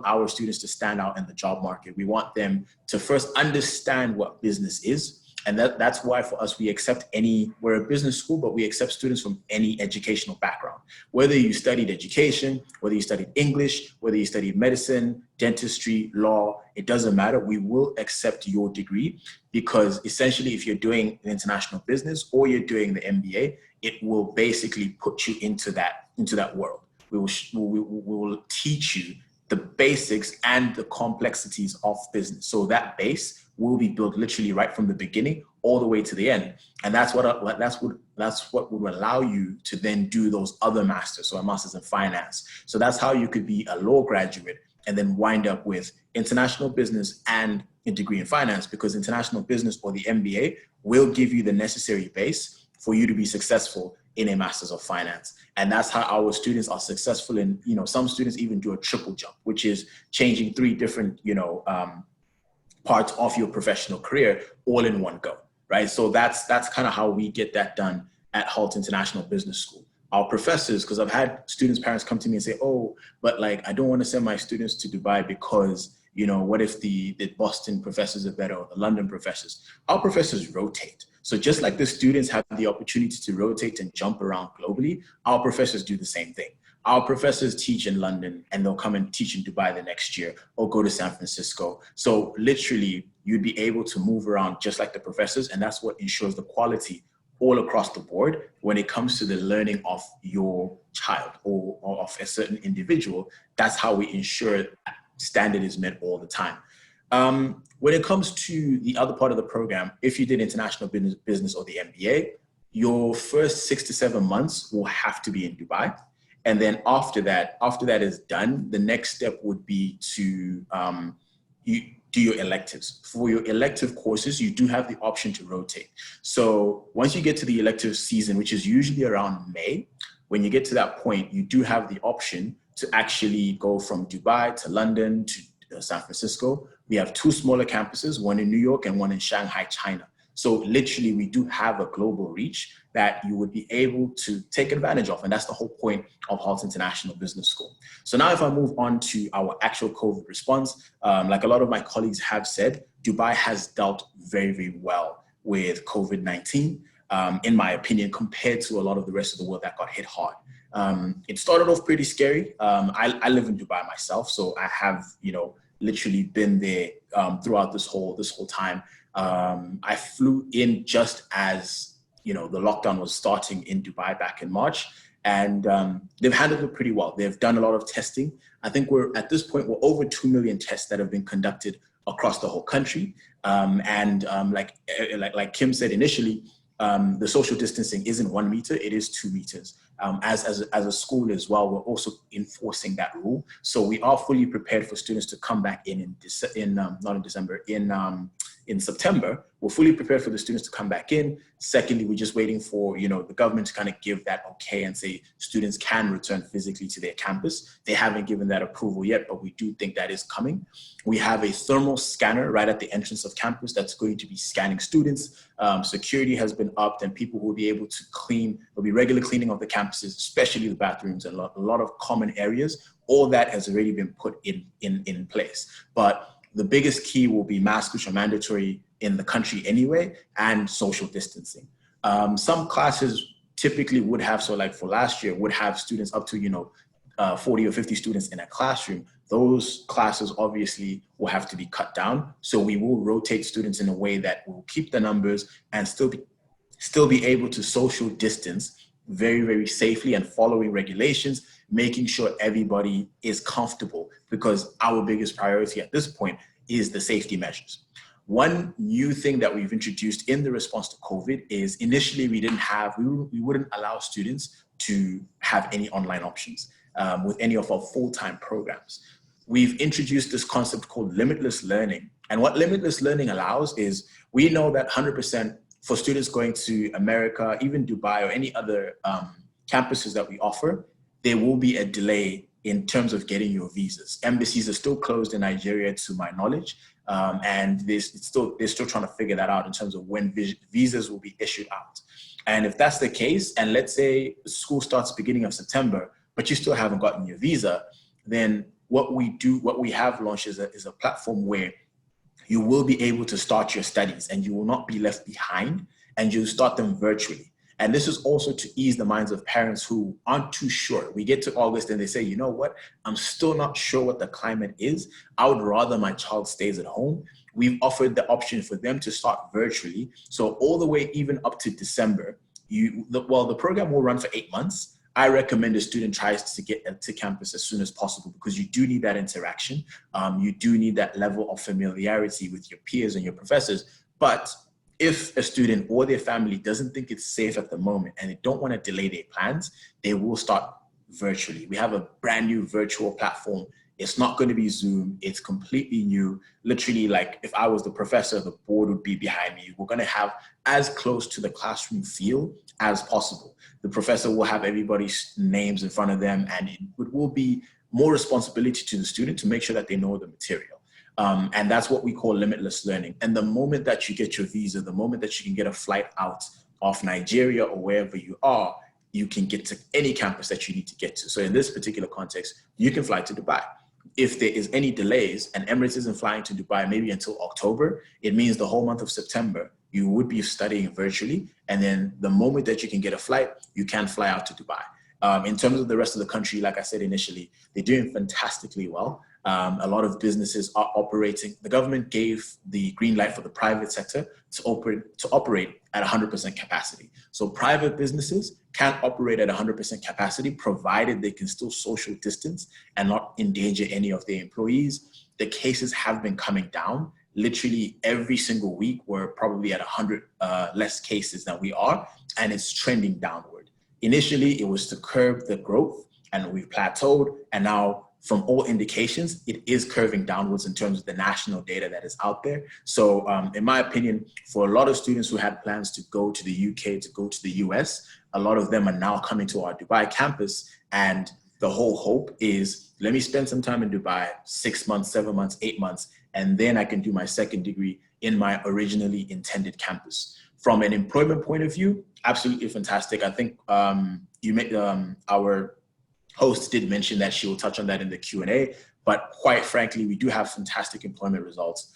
[SPEAKER 5] our students to stand out in the job market. We want them to first understand what business is. And that's why for us, we're a business school, but we accept students from any educational background. Whether you studied education, whether you studied English, whether you studied medicine, dentistry, law, it doesn't matter. We will accept your degree, because essentially if you're doing an international business or you're doing the MBA, it will basically put you into that world. We will teach you the basics and the complexities of business. So that base will be built literally right from the beginning all the way to the end. And that's what would allow you to then do those other masters, so a master's in finance. So that's how you could be a law graduate and then wind up with international business and a degree in finance, because international business or the MBA will give you the necessary base for you to be successful in a master's of finance. And that's how our students are successful in, some students even do a triple jump, which is changing 3 different, parts of your professional career all in one go, right? So that's kind of how we get that done at Hult International Business School. Our professors, because I've had students' parents come to me and say, oh, but like, I don't want to send my students to Dubai because, what if the Boston professors are better or the London professors? Our professors rotate. So just like the students have the opportunity to rotate and jump around globally, our professors do the same thing. Our professors teach in London and they'll come and teach in Dubai the next year or go to San Francisco. So literally you'd be able to move around just like the professors, and that's what ensures the quality all across the board when it comes to the learning of your child or of a certain individual. That's how we ensure that standard is met all the time. When it comes to the other part of the program, if you did international business or the MBA, your first 6 to 7 months will have to be in Dubai. And then after that is done, the next step would be to you do your electives. For your elective courses, you do have the option to rotate. So once you get to the elective season, which is usually around May, when you get to that point, you do have the option to actually go from Dubai to London to San Francisco. We have 2 smaller campuses, one in New York and one in Shanghai, China. So literally we do have a global reach that you would be able to take advantage of. And that's the whole point of Hult International Business School. So now if I move on to our actual COVID response, like a lot of my colleagues have said, Dubai has dealt very, very well with COVID-19, in my opinion, compared to a lot of the rest of the world that got hit hard. It started off pretty scary. I live in Dubai myself, so I have, literally been there throughout this whole time. I flew in just as the lockdown was starting in Dubai back in March, and they've handled it pretty well. They've done a lot of testing. I think at this point we're over 2 million tests that have been conducted across the whole country. Like Kim said initially, the social distancing isn't 1 meter, it is 2 meters. As a school as well, we're also enforcing that rule. So we are fully prepared for students to come back in September. We're fully prepared for the students to come back in. Secondly, we're just waiting for, the government to kind of give that okay and say students can return physically to their campus. They haven't given that approval yet, but we do think that is coming. We have a thermal scanner right at the entrance of campus that's going to be scanning students. Security has been upped and people will be able to clean. There'll be regular cleaning of the campuses, especially the bathrooms and a lot of common areas. All that has already been put in place. But the biggest key will be masks, which are mandatory in the country anyway, and social distancing. Some classes typically would have, so like for last year, would have students up to, 40 or 50 students in a classroom. Those classes obviously will have to be cut down. So we will rotate students in a way that will keep the numbers and still be able to social distance very, very safely and following regulations, making sure everybody is comfortable, because our biggest priority at this point is the safety measures. One new thing that we've introduced in the response to COVID is initially we wouldn't allow students to have any online options with any of our full-time programs. We've introduced this concept called limitless learning. And what limitless learning allows is, we know that 100% for students going to America, even Dubai or any other campuses that we offer, there will be a delay in terms of getting your visas. Embassies are still closed in Nigeria, to my knowledge, and they're still trying to figure that out in terms of when visas will be issued out. And if that's the case, and let's say school starts beginning of September, but you still haven't gotten your visa, then what we have launched is a platform where you will be able to start your studies and you will not be left behind, and you'll start them virtually. And this is also to ease the minds of parents who aren't too sure. We get to August and they say, you know what, I'm still not sure what the climate is. I would rather my child stays at home. We've offered the option for them to start virtually. So all the way even up to December, the program will run for 8 months. I recommend a student tries to get to campus as soon as possible, because you do need that interaction. You do need that level of familiarity with your peers and your professors. But if a student or their family doesn't think it's safe at the moment and they don't want to delay their plans, they will start virtually. We have a brand new virtual platform. It's not going to be Zoom. It's completely new. Literally, like if I was the professor, the board would be behind me. We're going to have as close to the classroom feel as possible. The professor will have everybody's names in front of them, and it will be more responsibility to the student to make sure that they know the material. And that's what we call limitless learning. And the moment that you get your visa, the moment that you can get a flight out of Nigeria or wherever you are, you can get to any campus that you need to get to. So in this particular context, you can fly to Dubai. If there is any delays and Emirates isn't flying to Dubai maybe until October, it means the whole month of September, you would be studying virtually. And then the moment that you can get a flight, you can fly out to Dubai. In terms of the rest of the country, like I said initially, they're doing fantastically well. A lot of businesses are operating. The government gave the green light for the private sector to operate at 100% capacity. So private businesses can operate at 100% capacity, provided they can still social distance and not endanger any of their employees. The cases have been coming down. Literally every single week, we're probably at 100 less cases than we are, and it's trending downward. Initially, it was to curb the growth, and we've plateaued, and now from all indications, it is curving downwards in terms of the national data that is out there. So in my opinion, for a lot of students who had plans to go to the UK, to go to the US, a lot of them are now coming to our Dubai campus, and the whole hope is, let me spend some time in Dubai, 6 months, 7 months, 8 months, and then I can do my second degree in my originally intended campus. From an employment point of view, absolutely fantastic. I think our host did mention that she will touch on that in the Q&A, but quite frankly, we do have fantastic employment results.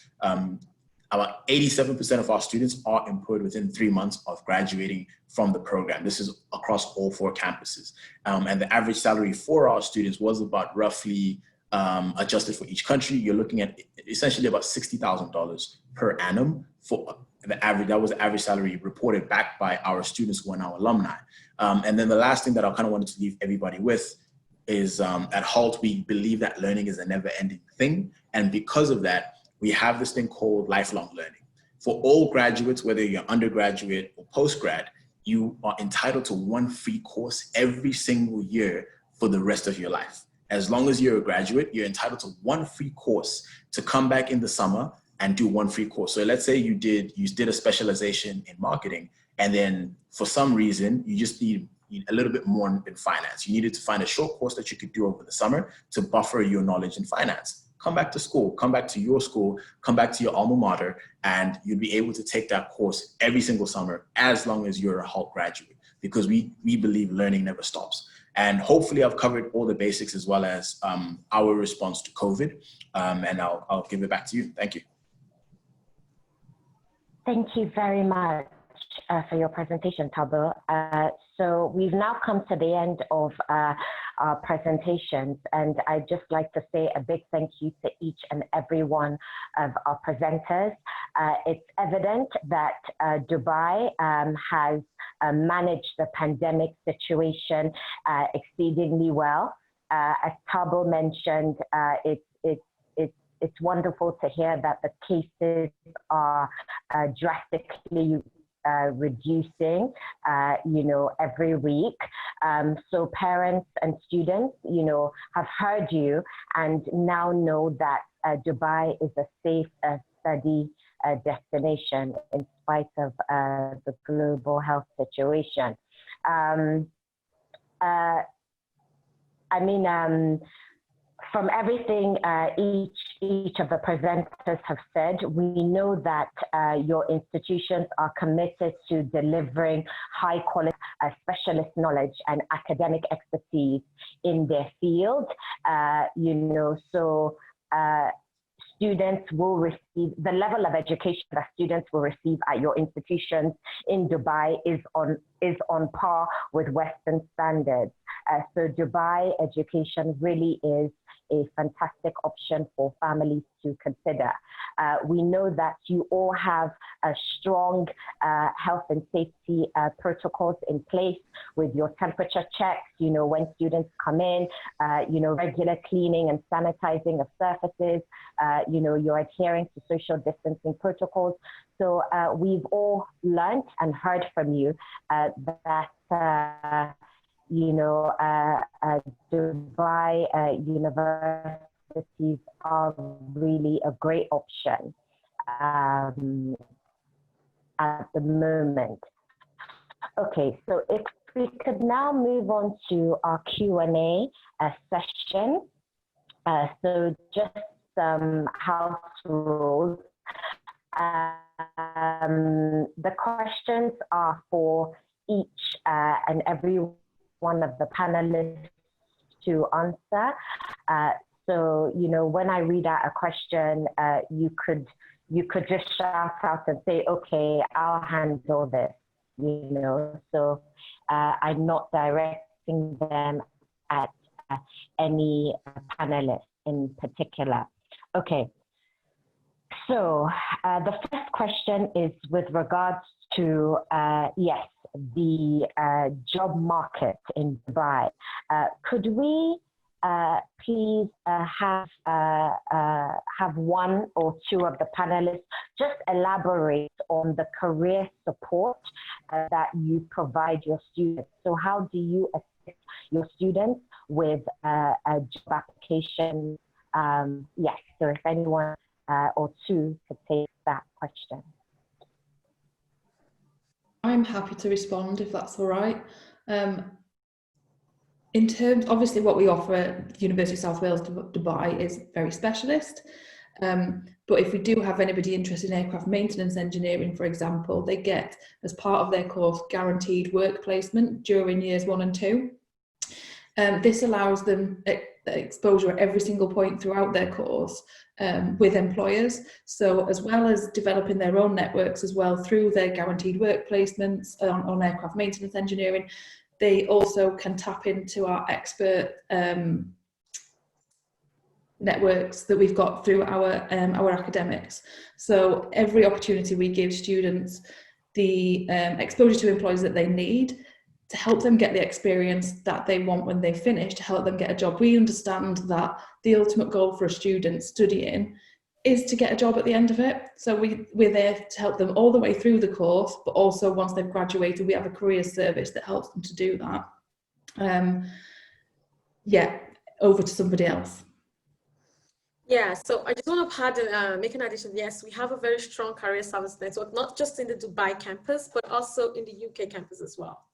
[SPEAKER 5] About 87% of our students are employed within 3 months of graduating from the program. This is across all 4 campuses. And the average salary for our students was about roughly, adjusted for each country, you're looking at essentially about $60,000 per annum for the average. That was the average salary reported back by our students who are now alumni. And then the last thing that I kind of wanted to leave everybody with is at Hult, we believe that learning is a never-ending thing. And because of that, we have this thing called lifelong learning. For all graduates, whether you're undergraduate or postgrad, you are entitled to one free course every single year for the rest of your life. As long as you're a graduate, you're entitled to one free course to come back in the summer and do one free course. So let's say you did a specialization in marketing, and then for some reason, you just need a little bit more in finance. You needed to find a short course that you could do over the summer to buffer your knowledge in finance. Come back to school, come back to your school, come back to your alma mater, and you'll be able to take that course every single summer as long as you're a Hult graduate, because we believe learning never stops. And hopefully I've covered all the basics as well as our response to COVID. And I'll give it back to you. Thank you.
[SPEAKER 1] Thank you very much for your presentation, Tabo. So we've now come to the end of our presentations, and I'd just like to say a big thank you to each and every one of our presenters. It's evident that Dubai has managed the pandemic situation exceedingly well. As Tabo mentioned, it's wonderful to hear that the cases are drastically reducing, every week. So parents and students, have heard you and now know that Dubai is a safe study destination in spite of the global health situation. From everything each of the presenters have said, we know that your institutions are committed to delivering high quality specialist knowledge and academic expertise in their field. Students will receive, the level of education that students will receive at your institutions in Dubai is on par with Western standards. So Dubai education really is a fantastic option for families to consider. We know that you all have a strong health and safety protocols in place with your temperature checks, when students come in, regular cleaning and sanitizing of surfaces, you're adhering to social distancing protocols. So we've all learned and heard from you that Dubai universities are really a great option at the moment. Okay, so if we could now move on to our Q&A session. So just some house rules. The questions are for each and every one of the panelists to answer. So, when I read out a question, you could just shout out and say, okay, I'll handle this, So I'm not directing them at any panelist in particular. Okay. So the first question is with regards to, the job market in Dubai. Could we please have one or two of the panelists just elaborate on the career support that you provide your students? So how do you assist your students with a job application? Yes, so if anyone or two could take that question.
[SPEAKER 4] I'm happy to respond if that's all right. In terms, obviously what we offer at University of South Wales Dubai is very specialist, but if we do have anybody interested in aircraft maintenance engineering, for example, they get, as part of their course, guaranteed work placement during years 1 and 2. This allows them exposure at every single point throughout their course with employers. So as well as developing their own networks as well through their guaranteed work placements on aircraft maintenance engineering, they also can tap into our expert networks that we've got through our academics. So every opportunity we give students the exposure to employers that they need to help them get the experience that they want when they finish, to help them get a job. We understand that the ultimate goal for a student studying is to get a job at the end of it. So we're there to help them all the way through the course, but also once they've graduated, we have a career service that helps them to do that. Yeah, over to somebody else.
[SPEAKER 3] Yeah, so I just want to add, make an addition. Yes, we have a very strong career service network, not just in the Dubai campus, but also in the UK campus as well.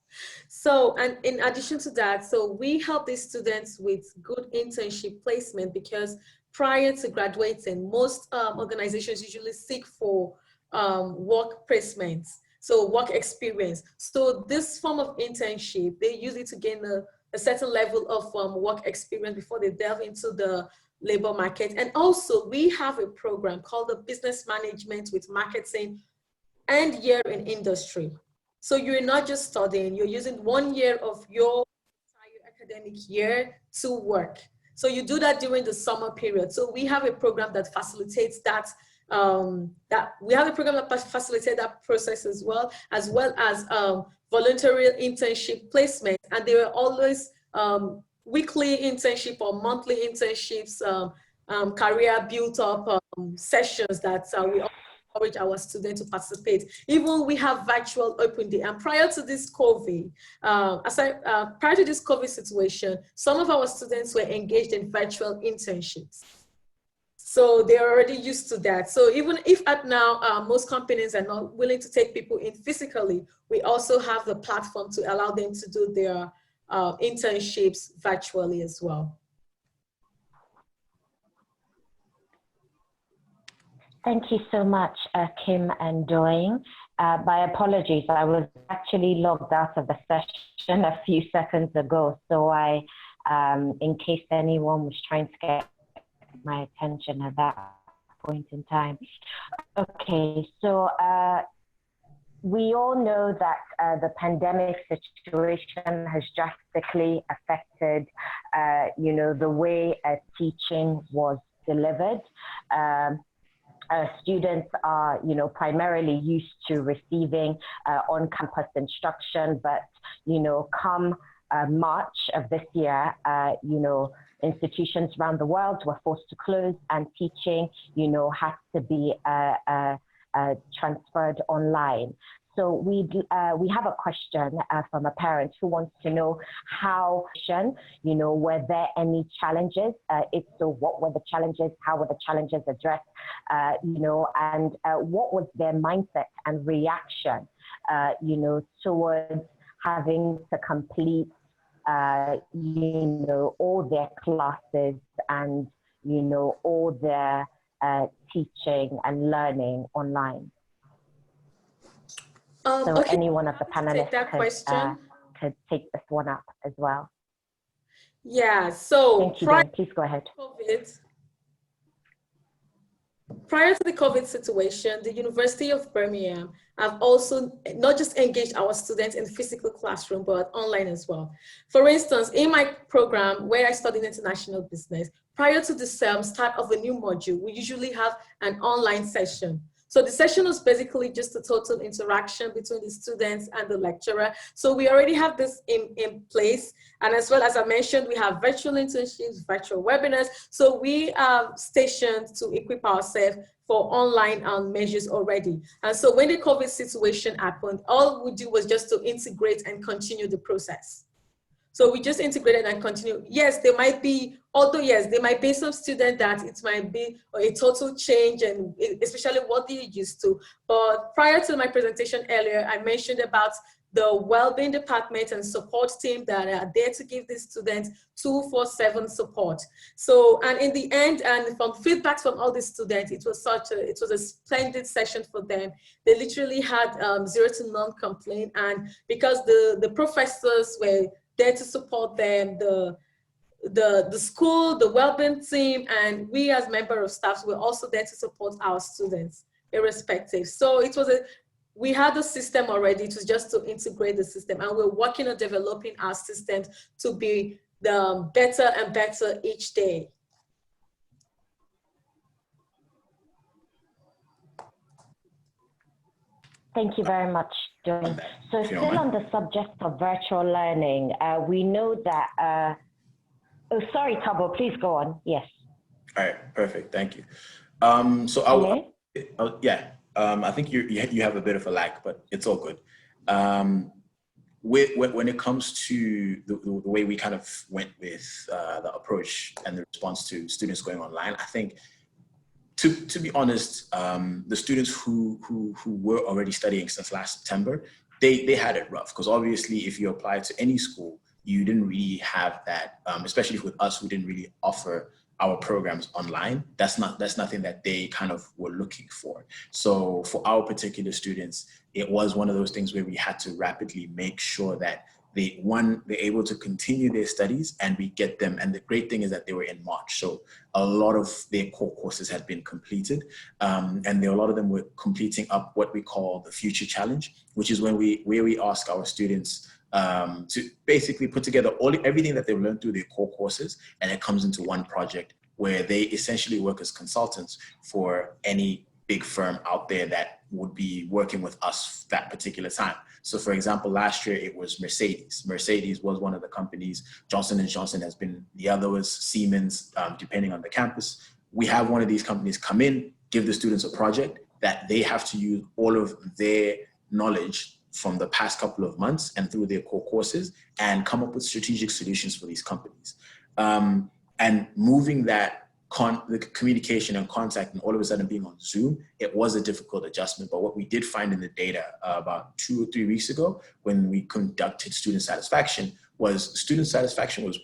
[SPEAKER 3] So, and in addition to that, so we help these students with good internship placement, because prior to graduating, most organizations usually seek for work placements, so work experience. So this form of internship, they use it to gain a certain level of work experience before they delve into the labor market. And also we have a program called the Business Management with Marketing and Year in Industry. So you're not just studying, you're using 1 year of your entire academic year to work. So you do that during the summer period. So we have a program that facilitates that, facilitates that process as well as voluntary internship placement. And there are always weekly internship or monthly internships, career built-up sessions that we encourage our students to participate. Even we have virtual open day. And prior to this COVID, prior to this COVID situation, some of our students were engaged in virtual internships. So they're already used to that. So even if at now most companies are not willing to take people in physically, we also have the platform to allow them to do their internships virtually as well.
[SPEAKER 1] Thank you so much, Kim and Doing. My apologies, I was actually logged out of the session a few seconds ago. So I, in case anyone was trying to get my attention at that point in time. Okay, so we all know that the pandemic situation has drastically affected, the way teaching was delivered. Students are, primarily used to receiving on-campus instruction, but, come March of this year, institutions around the world were forced to close, and teaching, had to be transferred online. So we have a question from a parent who wants to know how, were there any challenges? If so, what were the challenges? How were the challenges addressed? And what was their mindset and reaction, towards having to complete, all their classes and, all their teaching and learning online. So
[SPEAKER 3] okay.
[SPEAKER 1] any one of the panelists could take this one up as well.
[SPEAKER 3] Yeah, so
[SPEAKER 1] thank you, Dan. Please go ahead.
[SPEAKER 3] Prior to the COVID situation, the University of Birmingham have also not just engaged our students in physical classroom, but online as well. For instance, in my program where I studied international business, prior to the start of a new module, we usually have an online session. So the session was basically just a total interaction between the students and the lecturer. So we already have this in place. And as well as I mentioned, we have virtual internships, virtual webinars. So we are stationed to equip ourselves for online measures already. And so when the COVID situation happened, all we did was just to integrate and continue the process. So we just integrated and continue. Yes, there might be, there might be some student that it might be a total change, and especially what they're used to. But prior to my presentation earlier, I mentioned about the well-being department and support team that are there to give these students 24/7 support. So, and in the end, and from feedbacks from all the students, it was a splendid session for them. They literally had 0 to none complaint, and because the professors were there to support them, the school, the well-being team, and we as member of staff were also there to support our students, irrespective. So we had the system already. It was just to integrate the system, and we're working on developing our systems to be better and better each day.
[SPEAKER 1] Thank you very much, Joan. So still on the subject of virtual learning, we know that, oh, sorry, Tabo, please go on. Yes.
[SPEAKER 5] All right, perfect, thank you.
[SPEAKER 1] Hello?
[SPEAKER 5] I think you have a bit of a lag, but it's all good. When it comes to the way we kind of went with the approach and the response to students going online, I think, to be honest, the students who were already studying since last September, they had it rough, because obviously if you apply to any school, you didn't really have that, especially with us who didn't really offer our programs online. That's nothing that they kind of were looking for. So for our particular students, it was one of those things where we had to rapidly make sure that they're able to continue their studies and we get them. And the great thing is that they were in March. So a lot of their core courses had been completed. And a lot of them were completing up what we call the Future Challenge, which is where we ask our students to basically put together everything that they've learned through their core courses, and it comes into one project where they essentially work as consultants for any big firm out there that would be working with us that particular time. So for example, last year it was Mercedes. Mercedes was one of the companies. Johnson & Johnson has been the other, was Siemens, depending on the campus. We have one of these companies come in, give the students a project that they have to use all of their knowledge from the past couple of months and through their core courses and come up with strategic solutions for these companies. And moving that the communication and contact and all of a sudden being on Zoom, it was a difficult adjustment. But what we did find in the data about 2 or 3 weeks ago when we conducted student satisfaction was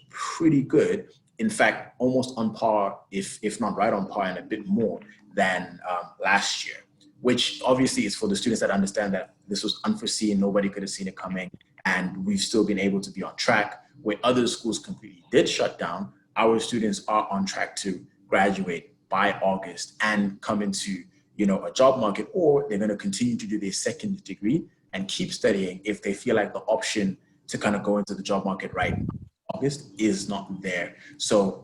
[SPEAKER 5] pretty good. In fact, almost on par, if not right on par, and a bit more than last year, which obviously is for the students that understand that this was unforeseen, nobody could have seen it coming, and we've still been able to be on track. Where other schools completely did shut down, our students are on track to graduate by August and come into, a job market, or they're going to continue to do their second degree and keep studying if they feel like the option to kind of go into the job market right in August is not there. So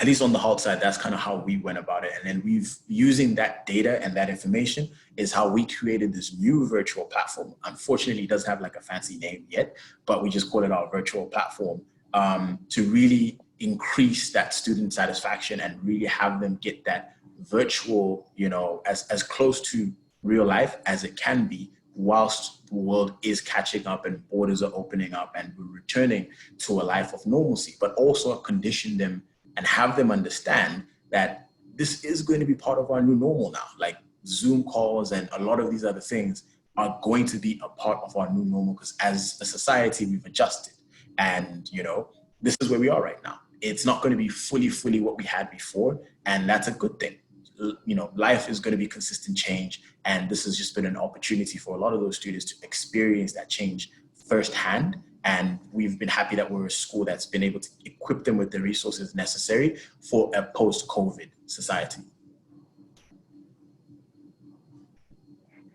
[SPEAKER 5] at least on the Hult side, that's kind of how we went about it. And then using that data and that information is how we created this new virtual platform. Unfortunately, it doesn't have like a fancy name yet, but we just call it our virtual platform to really increase that student satisfaction and really have them get that virtual, as close to real life as it can be, whilst the world is catching up and borders are opening up and we're returning to a life of normalcy, but also condition them and have them understand that this is going to be part of our new normal now. Like Zoom calls and a lot of these other things are going to be a part of our new normal, because as a society, we've adjusted. And, this is where we are right now. It's not going to be fully what we had before. And that's a good thing. Life is going to be consistent change. And this has just been an opportunity for a lot of those students to experience that change firsthand. And we've been happy that we're a school that's been able to equip them with the resources necessary for a post-COVID society.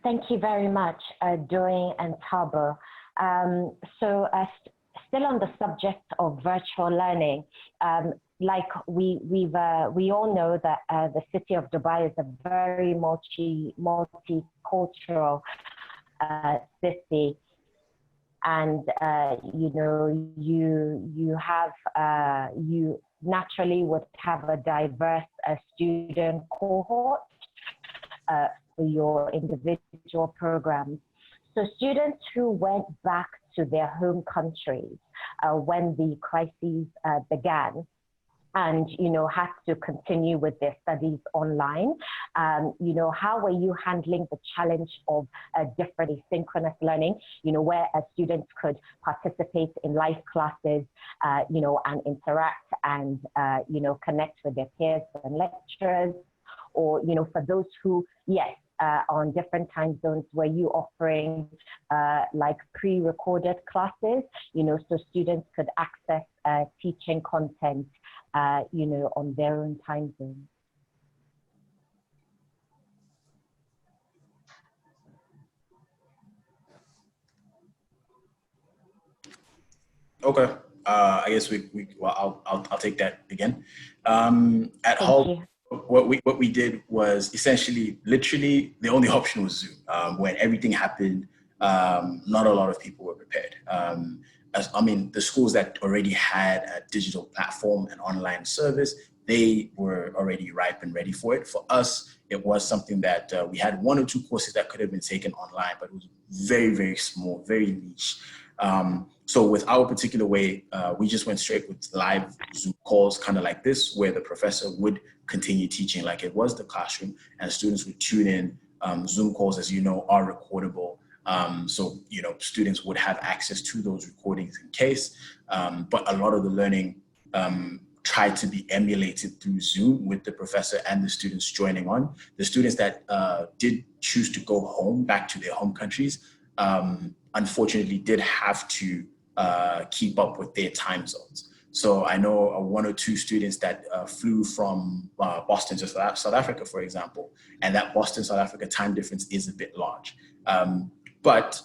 [SPEAKER 1] Thank you very much, Dorian and Tabo. Still on the subject of virtual learning, like we all know that the city of Dubai is a very multicultural city. And you naturally would have a diverse student cohort for your individual programs. So students who went back to their home countries when the crises began, and had to continue with their studies online. How were you handling the challenge of different asynchronous learning? Where students could participate in live classes, and interact and connect with their peers and lecturers, or for those who, yes. On different time zones, were you offering like pre-recorded classes, so students could access teaching content, on their own time zone?
[SPEAKER 5] Okay, I guess I'll take that again. At Hult, what we did was essentially, literally, the only option was Zoom. When everything happened, not a lot of people were prepared. The schools that already had a digital platform and online service, they were already ripe and ready for it. For us, it was something that we had 1 or 2 courses that could have been taken online, but it was very, very small, very niche. So with our particular way, we just went straight with live Zoom calls, kind of like this, where the professor would continue teaching like it was the classroom, and students would tune in. Zoom calls, as you know, are recordable. So, you know, students would have access to those recordings in case, but a lot of the learning tried to be emulated through Zoom with the professor and the students joining on. The students that did choose to go home, back to their home countries, unfortunately did have to keep up with their time zones. So I know 1 or 2 students that flew from Boston to South Africa, for example, and that Boston-South Africa time difference is a bit large. But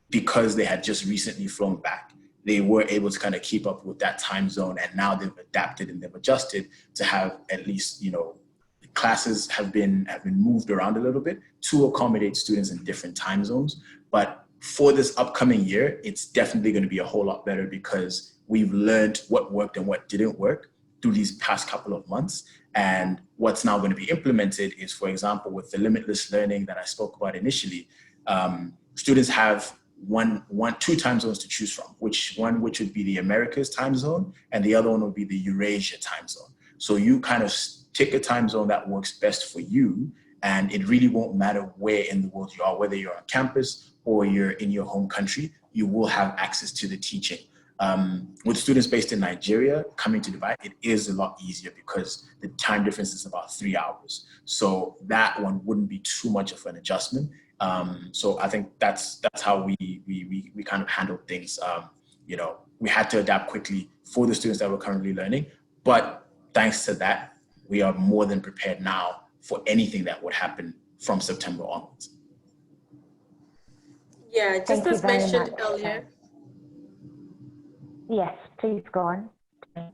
[SPEAKER 5] because they had just recently flown back, they were able to kind of keep up with that time zone, and now they've adapted and they've adjusted to have at least, you know, classes have been moved around a little bit to accommodate students in different time zones. But for this upcoming year, it's definitely going to be a whole lot better because we've learned what worked and what didn't work through these past couple of months. And what's now going to be implemented is, for example, with the limitless learning that I spoke about initially, students have two time zones to choose from, which would be the Americas time zone, and the other one would be the Eurasia time zone. So you kind of pick a time zone that works best for you, and it really won't matter where in the world you are, whether you're on campus or you're in your home country, you will have access to the teaching. With students based in Nigeria coming to Dubai, it is a lot easier because the time difference is about 3 hours. So that one wouldn't be too much of an adjustment. So I think that's how we kind of handled things. You know, we had to adapt quickly for the students that were currently learning, but thanks to that, we are more than prepared now for anything that would happen from September onwards.
[SPEAKER 3] Yeah, just as mentioned earlier.
[SPEAKER 1] Yes, please go on.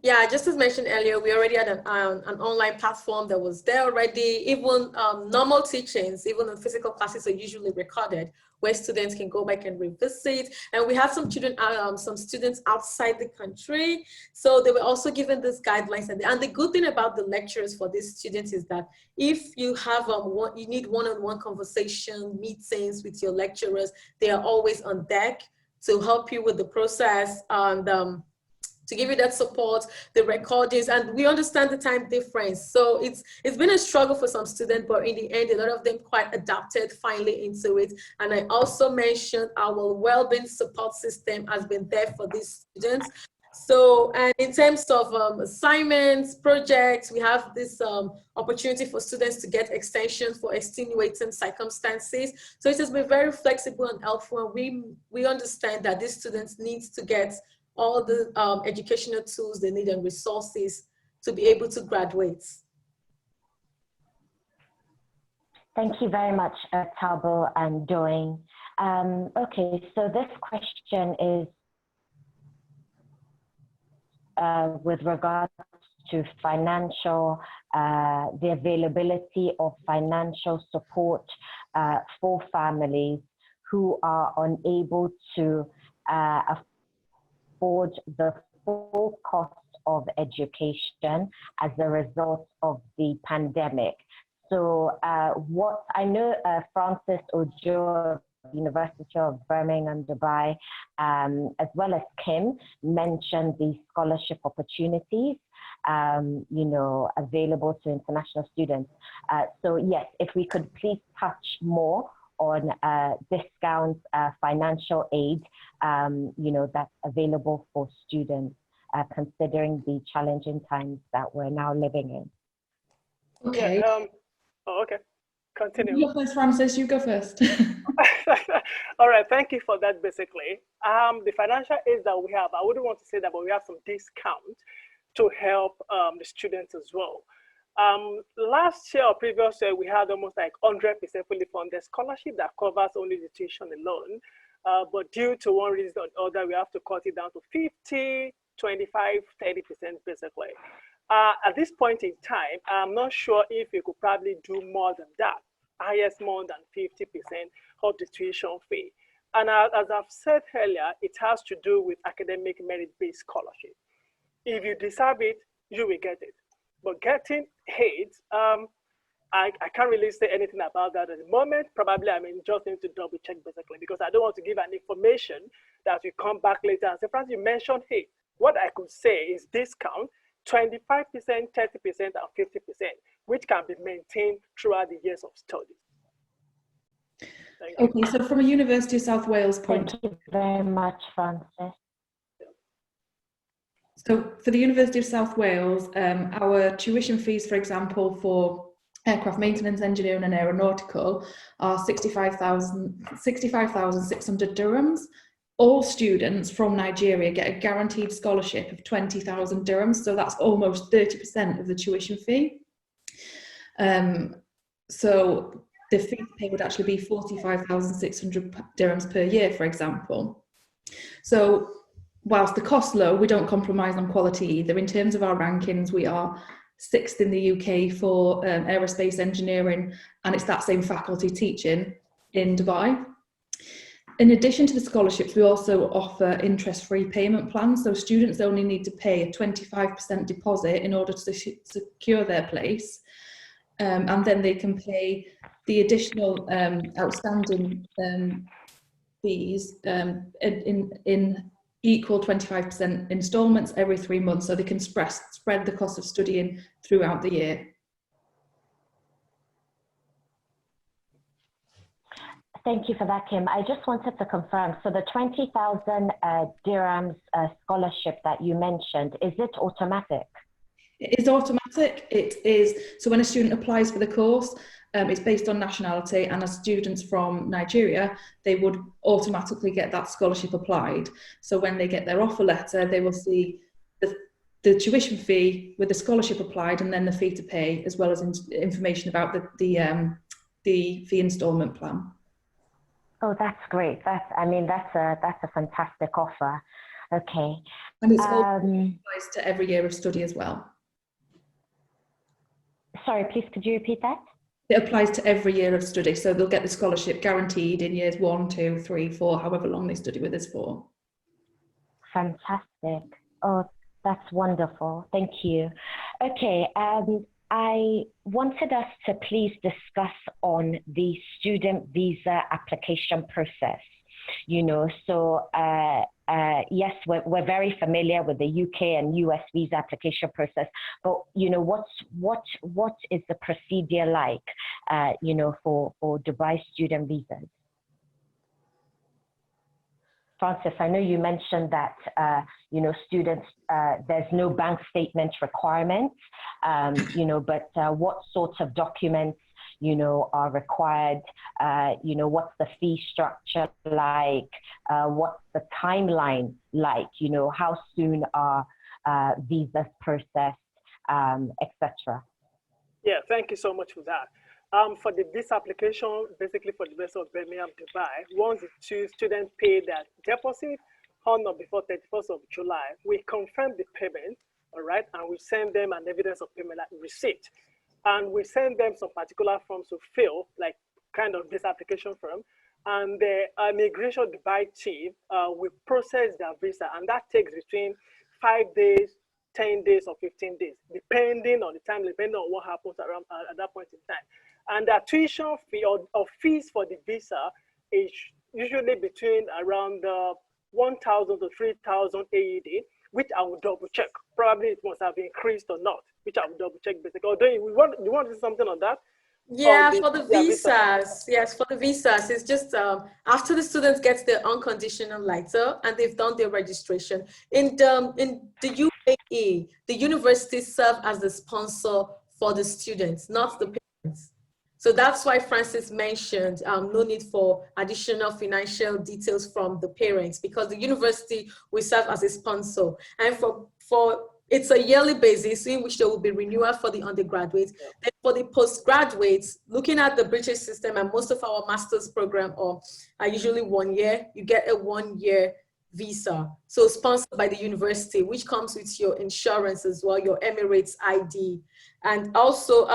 [SPEAKER 3] Yeah, just as mentioned earlier, we already had an online platform that was there already. Even normal teachings, even the physical classes are usually recorded, where students can go back and revisit. And we have some students outside the country, so they were also given these guidelines. And the good thing about the lectures for these students is that if you have you need one-on-one conversation meetings with your lecturers, they are always on deck to help you with the process and to give you that support, the recordings, and we understand the time difference. So it's been a struggle for some students, but in the end, a lot of them quite adapted finally into it. And I also mentioned our well-being support system has been there for these students. So, and in terms of assignments, projects, we have this opportunity for students to get extensions for extenuating circumstances. So it has been very flexible and helpful. And we understand that these students need to get all the educational tools they need and resources to be able to graduate.
[SPEAKER 1] Thank you very much, Tabo and Doing. Okay, so this question is with regards to financial, the availability of financial support for families who are unable to afford the full cost of education as a result of the pandemic. So what I know, Francis Ojo, University of Birmingham, Dubai, as well as Kim mentioned the scholarship opportunities, you know, available to international students. So yes, if we could please touch more on discounts, financial aid, you know, that's available for students, considering the challenging times that we're now living in.
[SPEAKER 3] Okay.
[SPEAKER 2] Yeah, okay, continue.
[SPEAKER 4] You go first, Francis, you go first.
[SPEAKER 2] All right, thank you for that, basically. The financial aid that we have, I wouldn't want to say that, but we have some discount to help the students as well. Last year or previous year, we had almost like 100% fully funded scholarship that covers only the tuition alone. But due to one reason or other, we have to cut it down to 50, 25, 30% basically. At this point in time, I'm not sure if you could probably do more than that, highest more than 50% of the tuition fee. And as I've said earlier, it has to do with academic merit-based scholarship. If you deserve it, you will get it. But getting hate, I can't really say anything about that at the moment. Probably I mean just need to double check basically, because I don't want to give an information that will come back later and say, Francis, you mentioned hate. What I could say is discount 25%, 30%, and 50%, which can be maintained throughout the years of study.
[SPEAKER 4] Okay, so from a University of South Wales point.
[SPEAKER 1] Thank you very much, Francis.
[SPEAKER 4] So for the University of South Wales, our tuition fees, for example, for aircraft maintenance, engineering and aeronautical are 65,600 dirhams. All students from Nigeria get a guaranteed scholarship of 20,000 dirhams, so that's almost 30% of the tuition fee. So the fee to pay would actually be 45,600 dirhams per year, for example. So whilst the cost low, we don't compromise on quality either. In terms of our rankings, we are 6th in the UK for aerospace engineering, and it's that same faculty teaching in Dubai. In addition to the scholarships, we also offer interest-free payment plans. So students only need to pay a 25% deposit in order to secure their place. And then they can pay the additional outstanding fees in equal 25% installments every 3 months, so they can spread the cost of studying throughout the year.
[SPEAKER 1] Thank you for that, Kim. I just wanted to confirm, so the 20,000 dirhams scholarship that you mentioned, is it automatic?
[SPEAKER 4] It is automatic. It is, so when a student applies for the course, it's based on nationality, and as students from Nigeria, they would automatically get that scholarship applied. So when they get their offer letter, they will see the tuition fee with the scholarship applied, and then the fee to pay, as well as information about the fee instalment plan.
[SPEAKER 1] Oh, that's great. That's a fantastic offer. Okay.
[SPEAKER 4] And it's also applies to every year of study as well.
[SPEAKER 1] Sorry, please, could you repeat that?
[SPEAKER 4] It applies to every year of study, so they'll get the scholarship guaranteed in years 1, 2, 3, 4, however long they study with us for.
[SPEAKER 1] Fantastic. Oh, that's wonderful. Thank you. Okay, I wanted us to please discuss on the student visa application process. You know, so yes, we're very familiar with the UK and US visa application process, but you know, what is the procedure like, you know, for Dubai student visas? Francis, I know you mentioned that, you know, students, there's no bank statement requirement, you know, but what sorts of documents, you know, are required, you know, what's the fee structure like, what's the timeline like, you know, how soon are visas processed, etc.
[SPEAKER 2] Yeah, thank you so much for that. For the visa application, basically for the University of Birmingham, Dubai, once the students pay that deposit on or before 31st of July, we confirm the payment, all right, and we send them an evidence of payment receipt. And we send them some particular forms to fill, like kind of this application form. And the Immigration Dubai team will process their visa, and that takes between 5 days, 10 days, or 15 days, depending on the time, depending on what happens around at that point in time. And the tuition fee or fees for the visa is usually between around 1,000 to 3,000 AED, which I will double check. Probably it must have increased or not, which I will double check basically. Or do you want to say something on that?
[SPEAKER 3] Yeah, for the visas, yes, for the visas, it's just after the students get their unconditional letter and they've done their registration. In the UAE, the universities serve as the sponsor for the students, not the parents. So that's why Francis mentioned no need for additional financial details from the parents, because the university will serve as a sponsor. And for it's a yearly basis in which there will be renewal for the undergraduates. Then for the postgraduates, looking at the British system, and most of our master's program are usually 1 year, you get a 1 year visa. So sponsored by the university, which comes with your insurance as well, your Emirates ID. And also,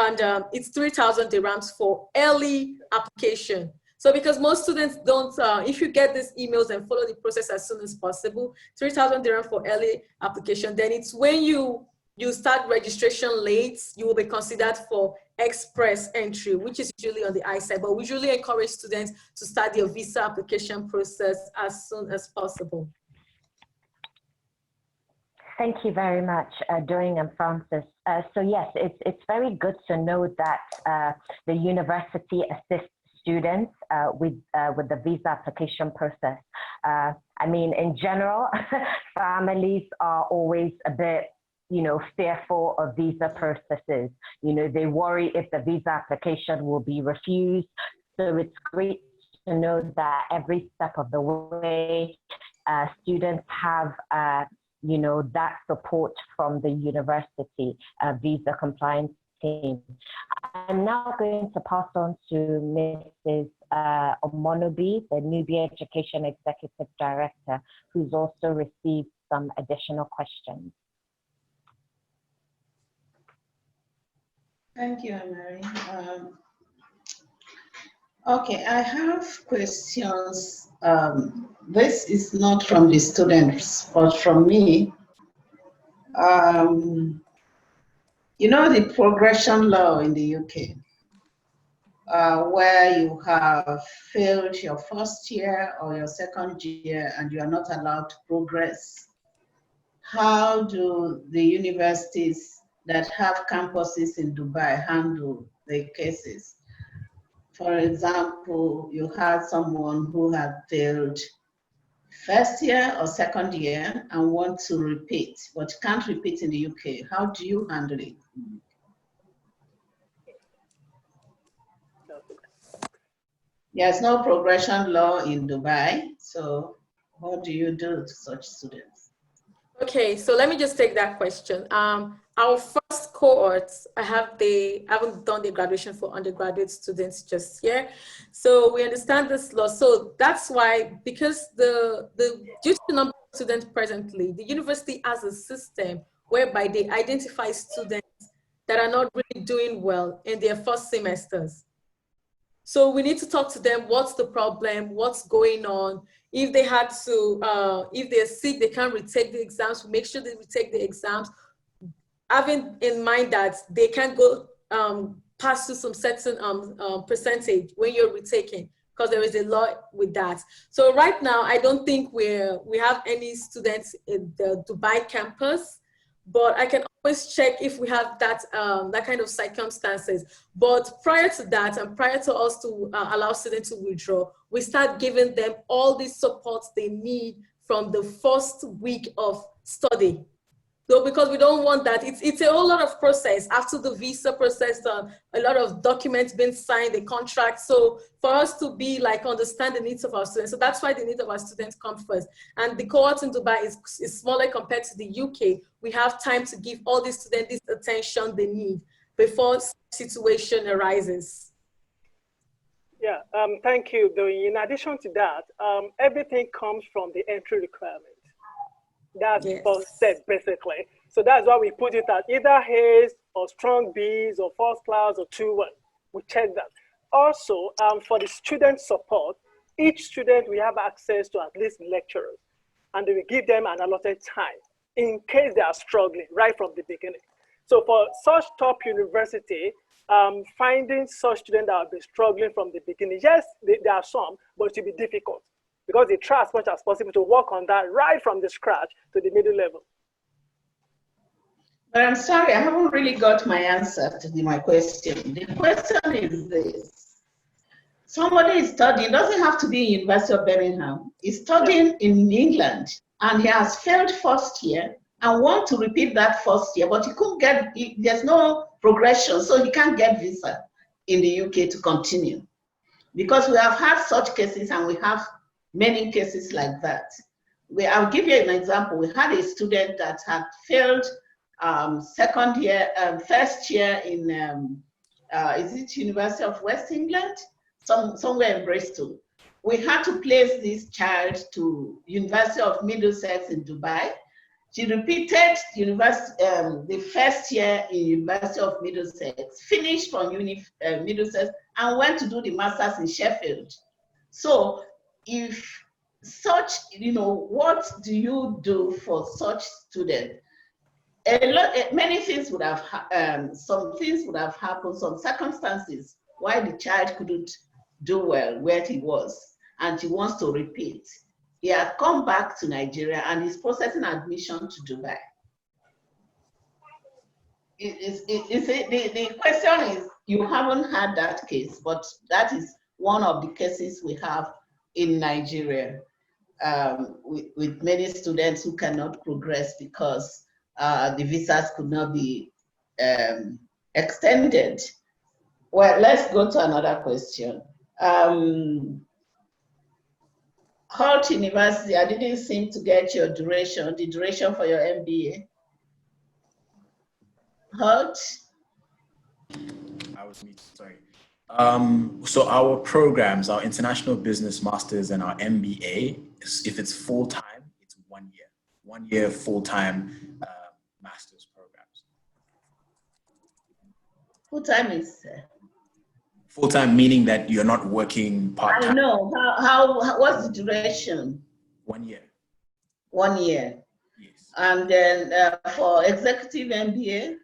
[SPEAKER 3] it's 3,000 dirhams for early application. So because most students don't, if you get these emails and follow the process as soon as possible, 3,000 dirham for early application, then it's when you you start registration late, you will be considered for express entry, which is usually on the I side, but we usually encourage students to start their visa application process as soon as possible.
[SPEAKER 1] Thank you very much, Doreen and Francis. So yes, it's very good to know that the university assists students with the visa application process. I mean, in general, families are always a bit, fearful of visa processes. They worry if the visa application will be refused. So it's great to know that every step of the way, students have that support from the university visa compliance team. I'm now going to pass on to Mrs. Omonobi, the Nubia Education Executive Director, who's also received some additional questions.
[SPEAKER 6] Thank you, Mary. Okay, I have questions. This is not from the students, but from me. The progression law in the UK, where you have failed your first year or your second year and you are not allowed to progress. How do the universities that have campuses in Dubai handle the cases? For example, you had someone who had failed first year or second year and want to repeat, but can't repeat in the UK. How do you handle it? There's no progression law in Dubai, so what do you do to such students?
[SPEAKER 3] Okay, so let me just take that question. Our first cohort, I haven't done the graduation for undergraduate students just yet. So we understand this law. So that's why, because due to the number of students presently, the university has a system whereby they identify students that are not really doing well in their first semesters. So we need to talk to them. What's the problem? What's going on? If they had to, if they're sick, they can't retake the exams. We make sure they retake the exams, having in mind that they can go pass to some certain percentage when you're retaking, because there is a law with that. So right now, I don't think we have any students in the Dubai campus, but I can always check if we have that kind of circumstances. But prior to that, and prior to us to allow students to withdraw, we start giving them all the support they need from the first week of study. So because we don't want that, it's a whole lot of process after the visa process, a lot of documents being signed, the contract. So for us to be understand the needs of our students. So that's why the needs of our students come first. And the cohort in Dubai is smaller compared to the UK. We have time to give all these students this attention they need before situation arises.
[SPEAKER 2] Yeah, thank you. In addition to that, everything comes from the entry requirement. That's the first step, basically. So that's why we put it at either A's or strong B's or first class or 2-1. We check that. Also, for the student support, each student we have access to at least lecturers, and we give them an allotted time in case they are struggling right from the beginning. So for such top university, finding such students that have been struggling from the beginning, yes, there are some, but it will be difficult, because they try as much as possible to work on that right from the scratch to the middle level.
[SPEAKER 6] But I'm sorry, I haven't really got my answer to my question. The question is this. Somebody is studying, doesn't have to be in University of Birmingham, is studying in England, and he has failed first year and want to repeat that first year, but he couldn't get, there's no progression, so he can't get visa in the UK to continue. Because we have had such cases, and we have many cases like that. I'll give you an example. We had a student that had failed first year in, is it University of West England? Somewhere in Bristol. We had to place this child to University of Middlesex in Dubai. She repeated the first year in University of Middlesex, finished from Middlesex, and went to do the master's in Sheffield. So if such, what do you do for such students? many things would have, some things would have happened, some circumstances why the child couldn't do well where he was, and he wants to repeat. He had come back to Nigeria and is processing admission to Dubai. The question is, you haven't had that case, but that is one of the cases we have in Nigeria, with many students who cannot progress because the visas could not be extended. Well, let's go to another question. Hult University, I didn't seem to get your duration, the duration for your MBA. Hult?
[SPEAKER 5] I was sorry. So our programs, our International Business Masters and our MBA, if it's full-time, it's 1 year. 1 year full-time master's programs.
[SPEAKER 6] Full-time is?
[SPEAKER 5] Full-time meaning that you're not working part-time.
[SPEAKER 6] I know. How what's the duration?
[SPEAKER 5] 1 year.
[SPEAKER 6] 1 year.
[SPEAKER 5] Yes.
[SPEAKER 6] And then for executive MBA?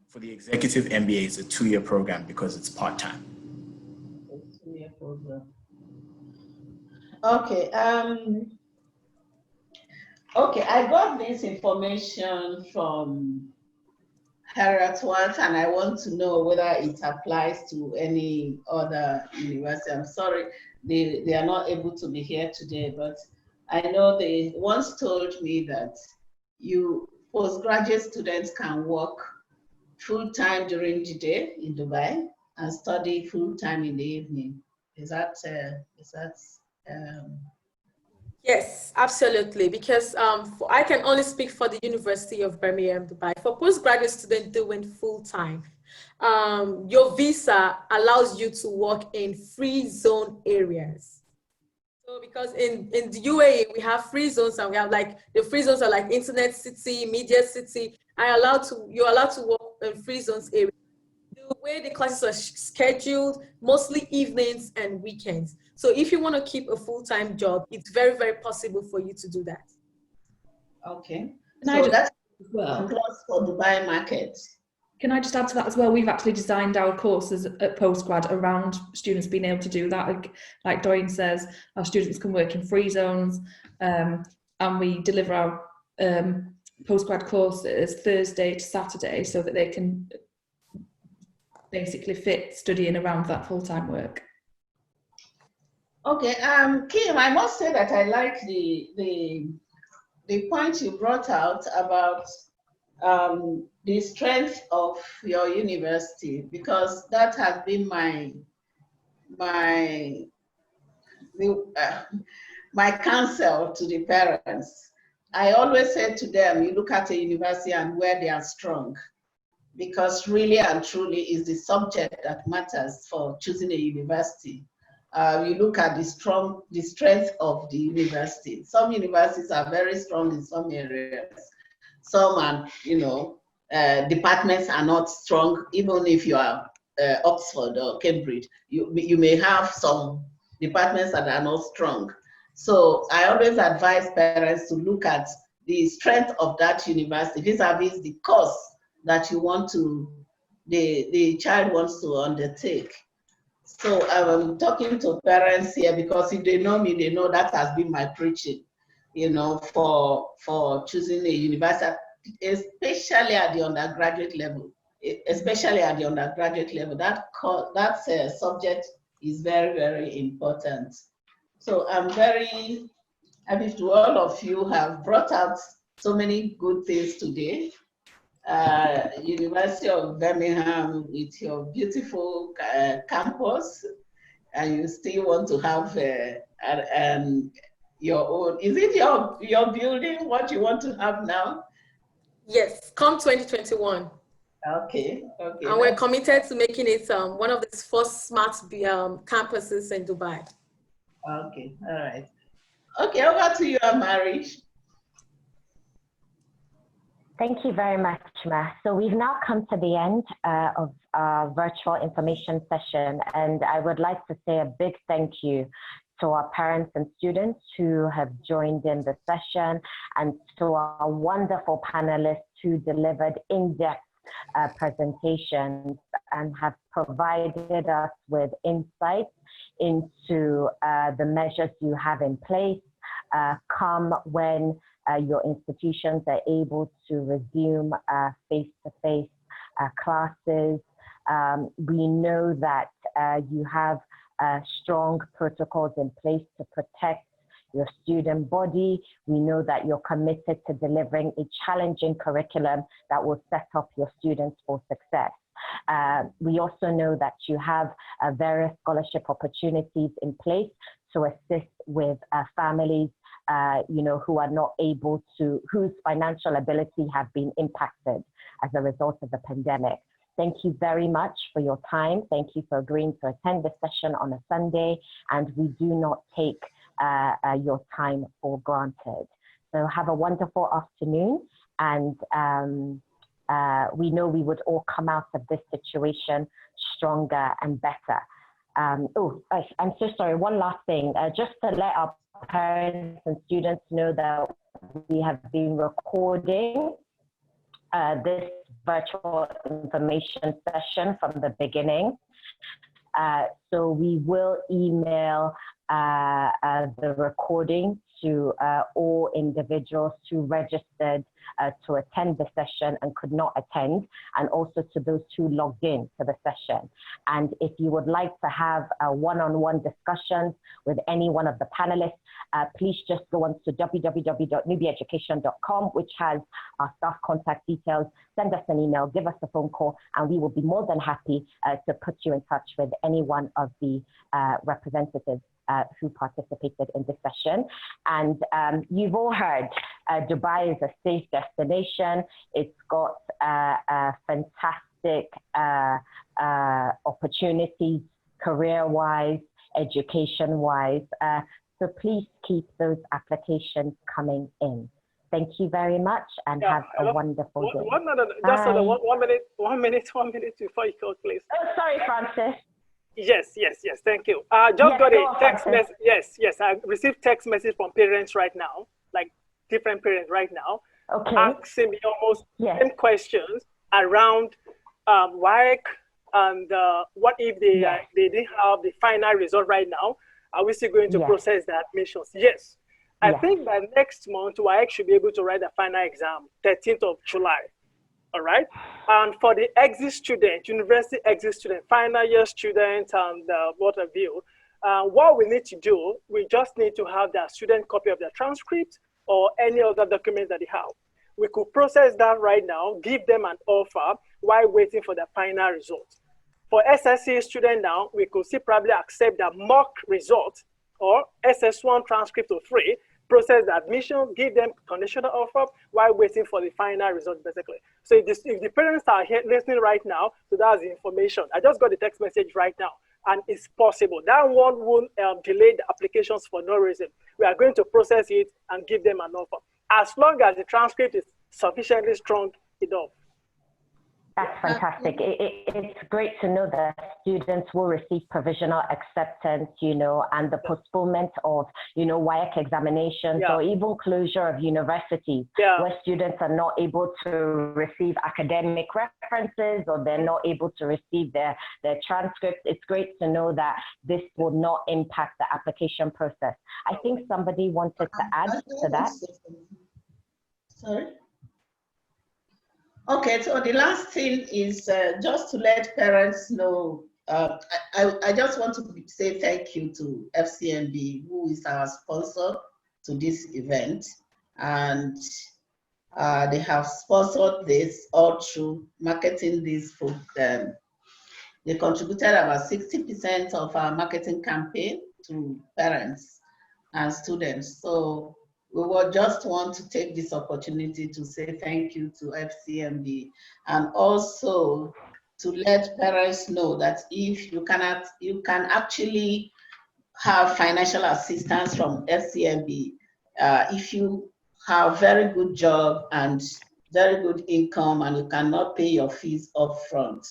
[SPEAKER 5] For the executive MBA, it's a 2-year program because it's part-time.
[SPEAKER 6] A 2-year program. Okay. Okay, I got this information from Harriet Watt, and I want to know whether it applies to any other university. I'm sorry, they are not able to be here today, but I know they once told me that postgraduate students can work full-time during the day in Dubai and study full-time in the evening. Is that
[SPEAKER 3] Yes, absolutely. Because I can only speak for the University of Birmingham, Dubai. For postgraduate students doing full-time, your visa allows you to work in free zone areas. So because in the UAE, we have free zones, and we have like, the free zones are like internet city, media city. You're allowed to work in free zones area. The way the classes are scheduled, mostly evenings and weekends. So if you want to keep a full-time job, it's very, very possible for you to do that.
[SPEAKER 6] okay?
[SPEAKER 4] So
[SPEAKER 6] that's
[SPEAKER 4] as well.
[SPEAKER 6] plus for Dubai market.
[SPEAKER 4] Can I just add to that as well? We've actually designed our courses at postgrad around students being able to do that. Like Doyen says, our students can work in free zones, and we deliver our postgrad courses Thursday to Saturday so that they can basically fit studying around that full-time work.
[SPEAKER 6] Okay, Kim, I must say that I like the point you brought out about the strength of your university, because that has been my counsel to the parents. I always say to them, you look at a university and where they are strong, because really and truly is the subject that matters for choosing a university. You look at the strength of the university. Some universities are very strong in some areas. Some are, departments are not strong, even if you are Oxford or Cambridge. You may have some departments that are not strong. So I always advise parents to look at the strength of that university vis-a-vis the course that you want to, the child wants to undertake. So I'm talking to parents here because if they know me, they know that has been my preaching, for choosing a university, especially at the undergraduate level. That subject is very, very important. So I'm very happy to all of you have brought out so many good things today. University of Birmingham with your beautiful campus, and you still want to have your own. Is it your building? What you want to have now?
[SPEAKER 3] Yes, come 2021.
[SPEAKER 6] Okay.
[SPEAKER 3] And we're committed to making it one of the first smart campuses in Dubai.
[SPEAKER 6] Okay, all right. Okay, over to you, Mary.
[SPEAKER 1] Thank you very much, Ma. So we've now come to the end of our virtual information session, and I would like to say a big thank you to our parents and students who have joined in the session, and to our wonderful panelists who delivered in-depth presentations and have provided us with insights into the measures you have in place come when your institutions are able to resume face-to-face classes. We know that you have strong protocols in place to protect your student body. We know that you're committed to delivering a challenging curriculum that will set up your students for success. We also know that you have various scholarship opportunities in place to assist with families who are not able to, whose financial ability have been impacted as a result of the pandemic. Thank you very much for your time. Thank you for agreeing to attend this session on a Sunday, and we do not take your time for granted. So have a wonderful afternoon, and we know we would all come out of this situation stronger and better. I'm so sorry, one last thing, just to let our parents and students know that we have been recording this virtual information session from the beginning. So we will email the recording to all individuals who registered to attend the session and could not attend, and also to those who logged in to the session. And if you would like to have one-on-one discussions with any one of the panelists, please just go on to www.newbieeducation.com, which has our staff contact details. Send us an email, give us a phone call, and we will be more than happy to put you in touch with any one of the representatives who participated in this session. And you've all heard Dubai is a safe destination. It's got fantastic opportunities career-wise, education-wise. So please keep those applications coming in. Thank you very much, and have a wonderful day.
[SPEAKER 2] Just 1 minute before you go, please.
[SPEAKER 1] Oh, sorry, Francis.
[SPEAKER 2] Yes, thank you. Just got a text message. Yes, I received text message from parents right now, like different parents right now, asking me almost 10 questions around WAEC and what if they didn't have the final result right now? Are we still going to process the admissions? Yes. I think by next month, WAEC should be able to write the final exam, 13th of July. All right. And for the exit student, university exit student, final year student, and what have you, what we need to do, we just need to have their student copy of their transcript or any other document that they have. We could process that right now, give them an offer while waiting for the final result. For SSC student now, we could still probably accept the mock result or SS1 transcript of 3, process the admission, give them conditional offer while waiting for the final result, basically. So if the parents are here listening right now, so that's the information. I just got the text message right now, and it's possible. That one won't delay the applications for no reason. We are going to process it and give them an offer, as long as the transcript is sufficiently strong enough.
[SPEAKER 1] That's fantastic. It's great to know that students will receive provisional acceptance, and the postponement of, WAEC examinations or even closure of universities where students are not able to receive academic references or they're not able to receive their transcripts. It's great to know that this will not impact the application process. I think somebody wanted to add to that.
[SPEAKER 6] Sorry? Okay, so the last thing is just to let parents know, I just want to say thank you to FCMB, who is our sponsor to this event. And they have sponsored this all through marketing this program. They contributed about 60% of our marketing campaign to parents and students. So we will just want to take this opportunity to say thank you to FCMB, and also to let parents know that if you can actually have financial assistance from FCMB if you have very good job and very good income and you cannot pay your fees upfront.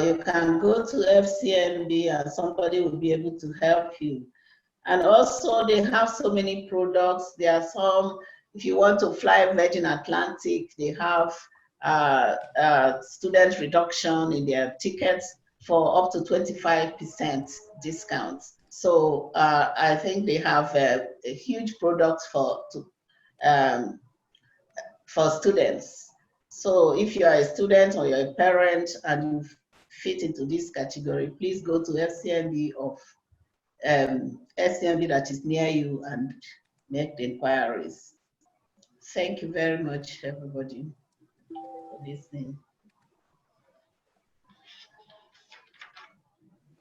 [SPEAKER 6] You can go to FCMB and somebody will be able to help you. And also they have so many products. There are some, if you want to fly Virgin Atlantic, they have student reduction in their tickets for up to 25% discount. So I think they have a huge product for students. So if you are a student or you're a parent and you fit into this category, please go to FCMB of SCMB that is near you and make the inquiries. Thank you very much, everybody, for listening.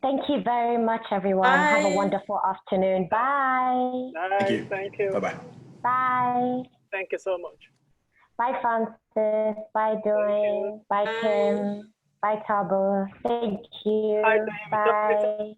[SPEAKER 1] Thank you very much, everyone.
[SPEAKER 3] Bye.
[SPEAKER 1] Have a wonderful afternoon. Bye.
[SPEAKER 2] Bye. Thank you.
[SPEAKER 5] Bye-bye.
[SPEAKER 1] Bye.
[SPEAKER 2] Thank you so much.
[SPEAKER 1] Bye, Francis. Bye, Doreen. Bye, Kim. Bye, Tabo. Thank you.
[SPEAKER 2] Bye.
[SPEAKER 1] Bye.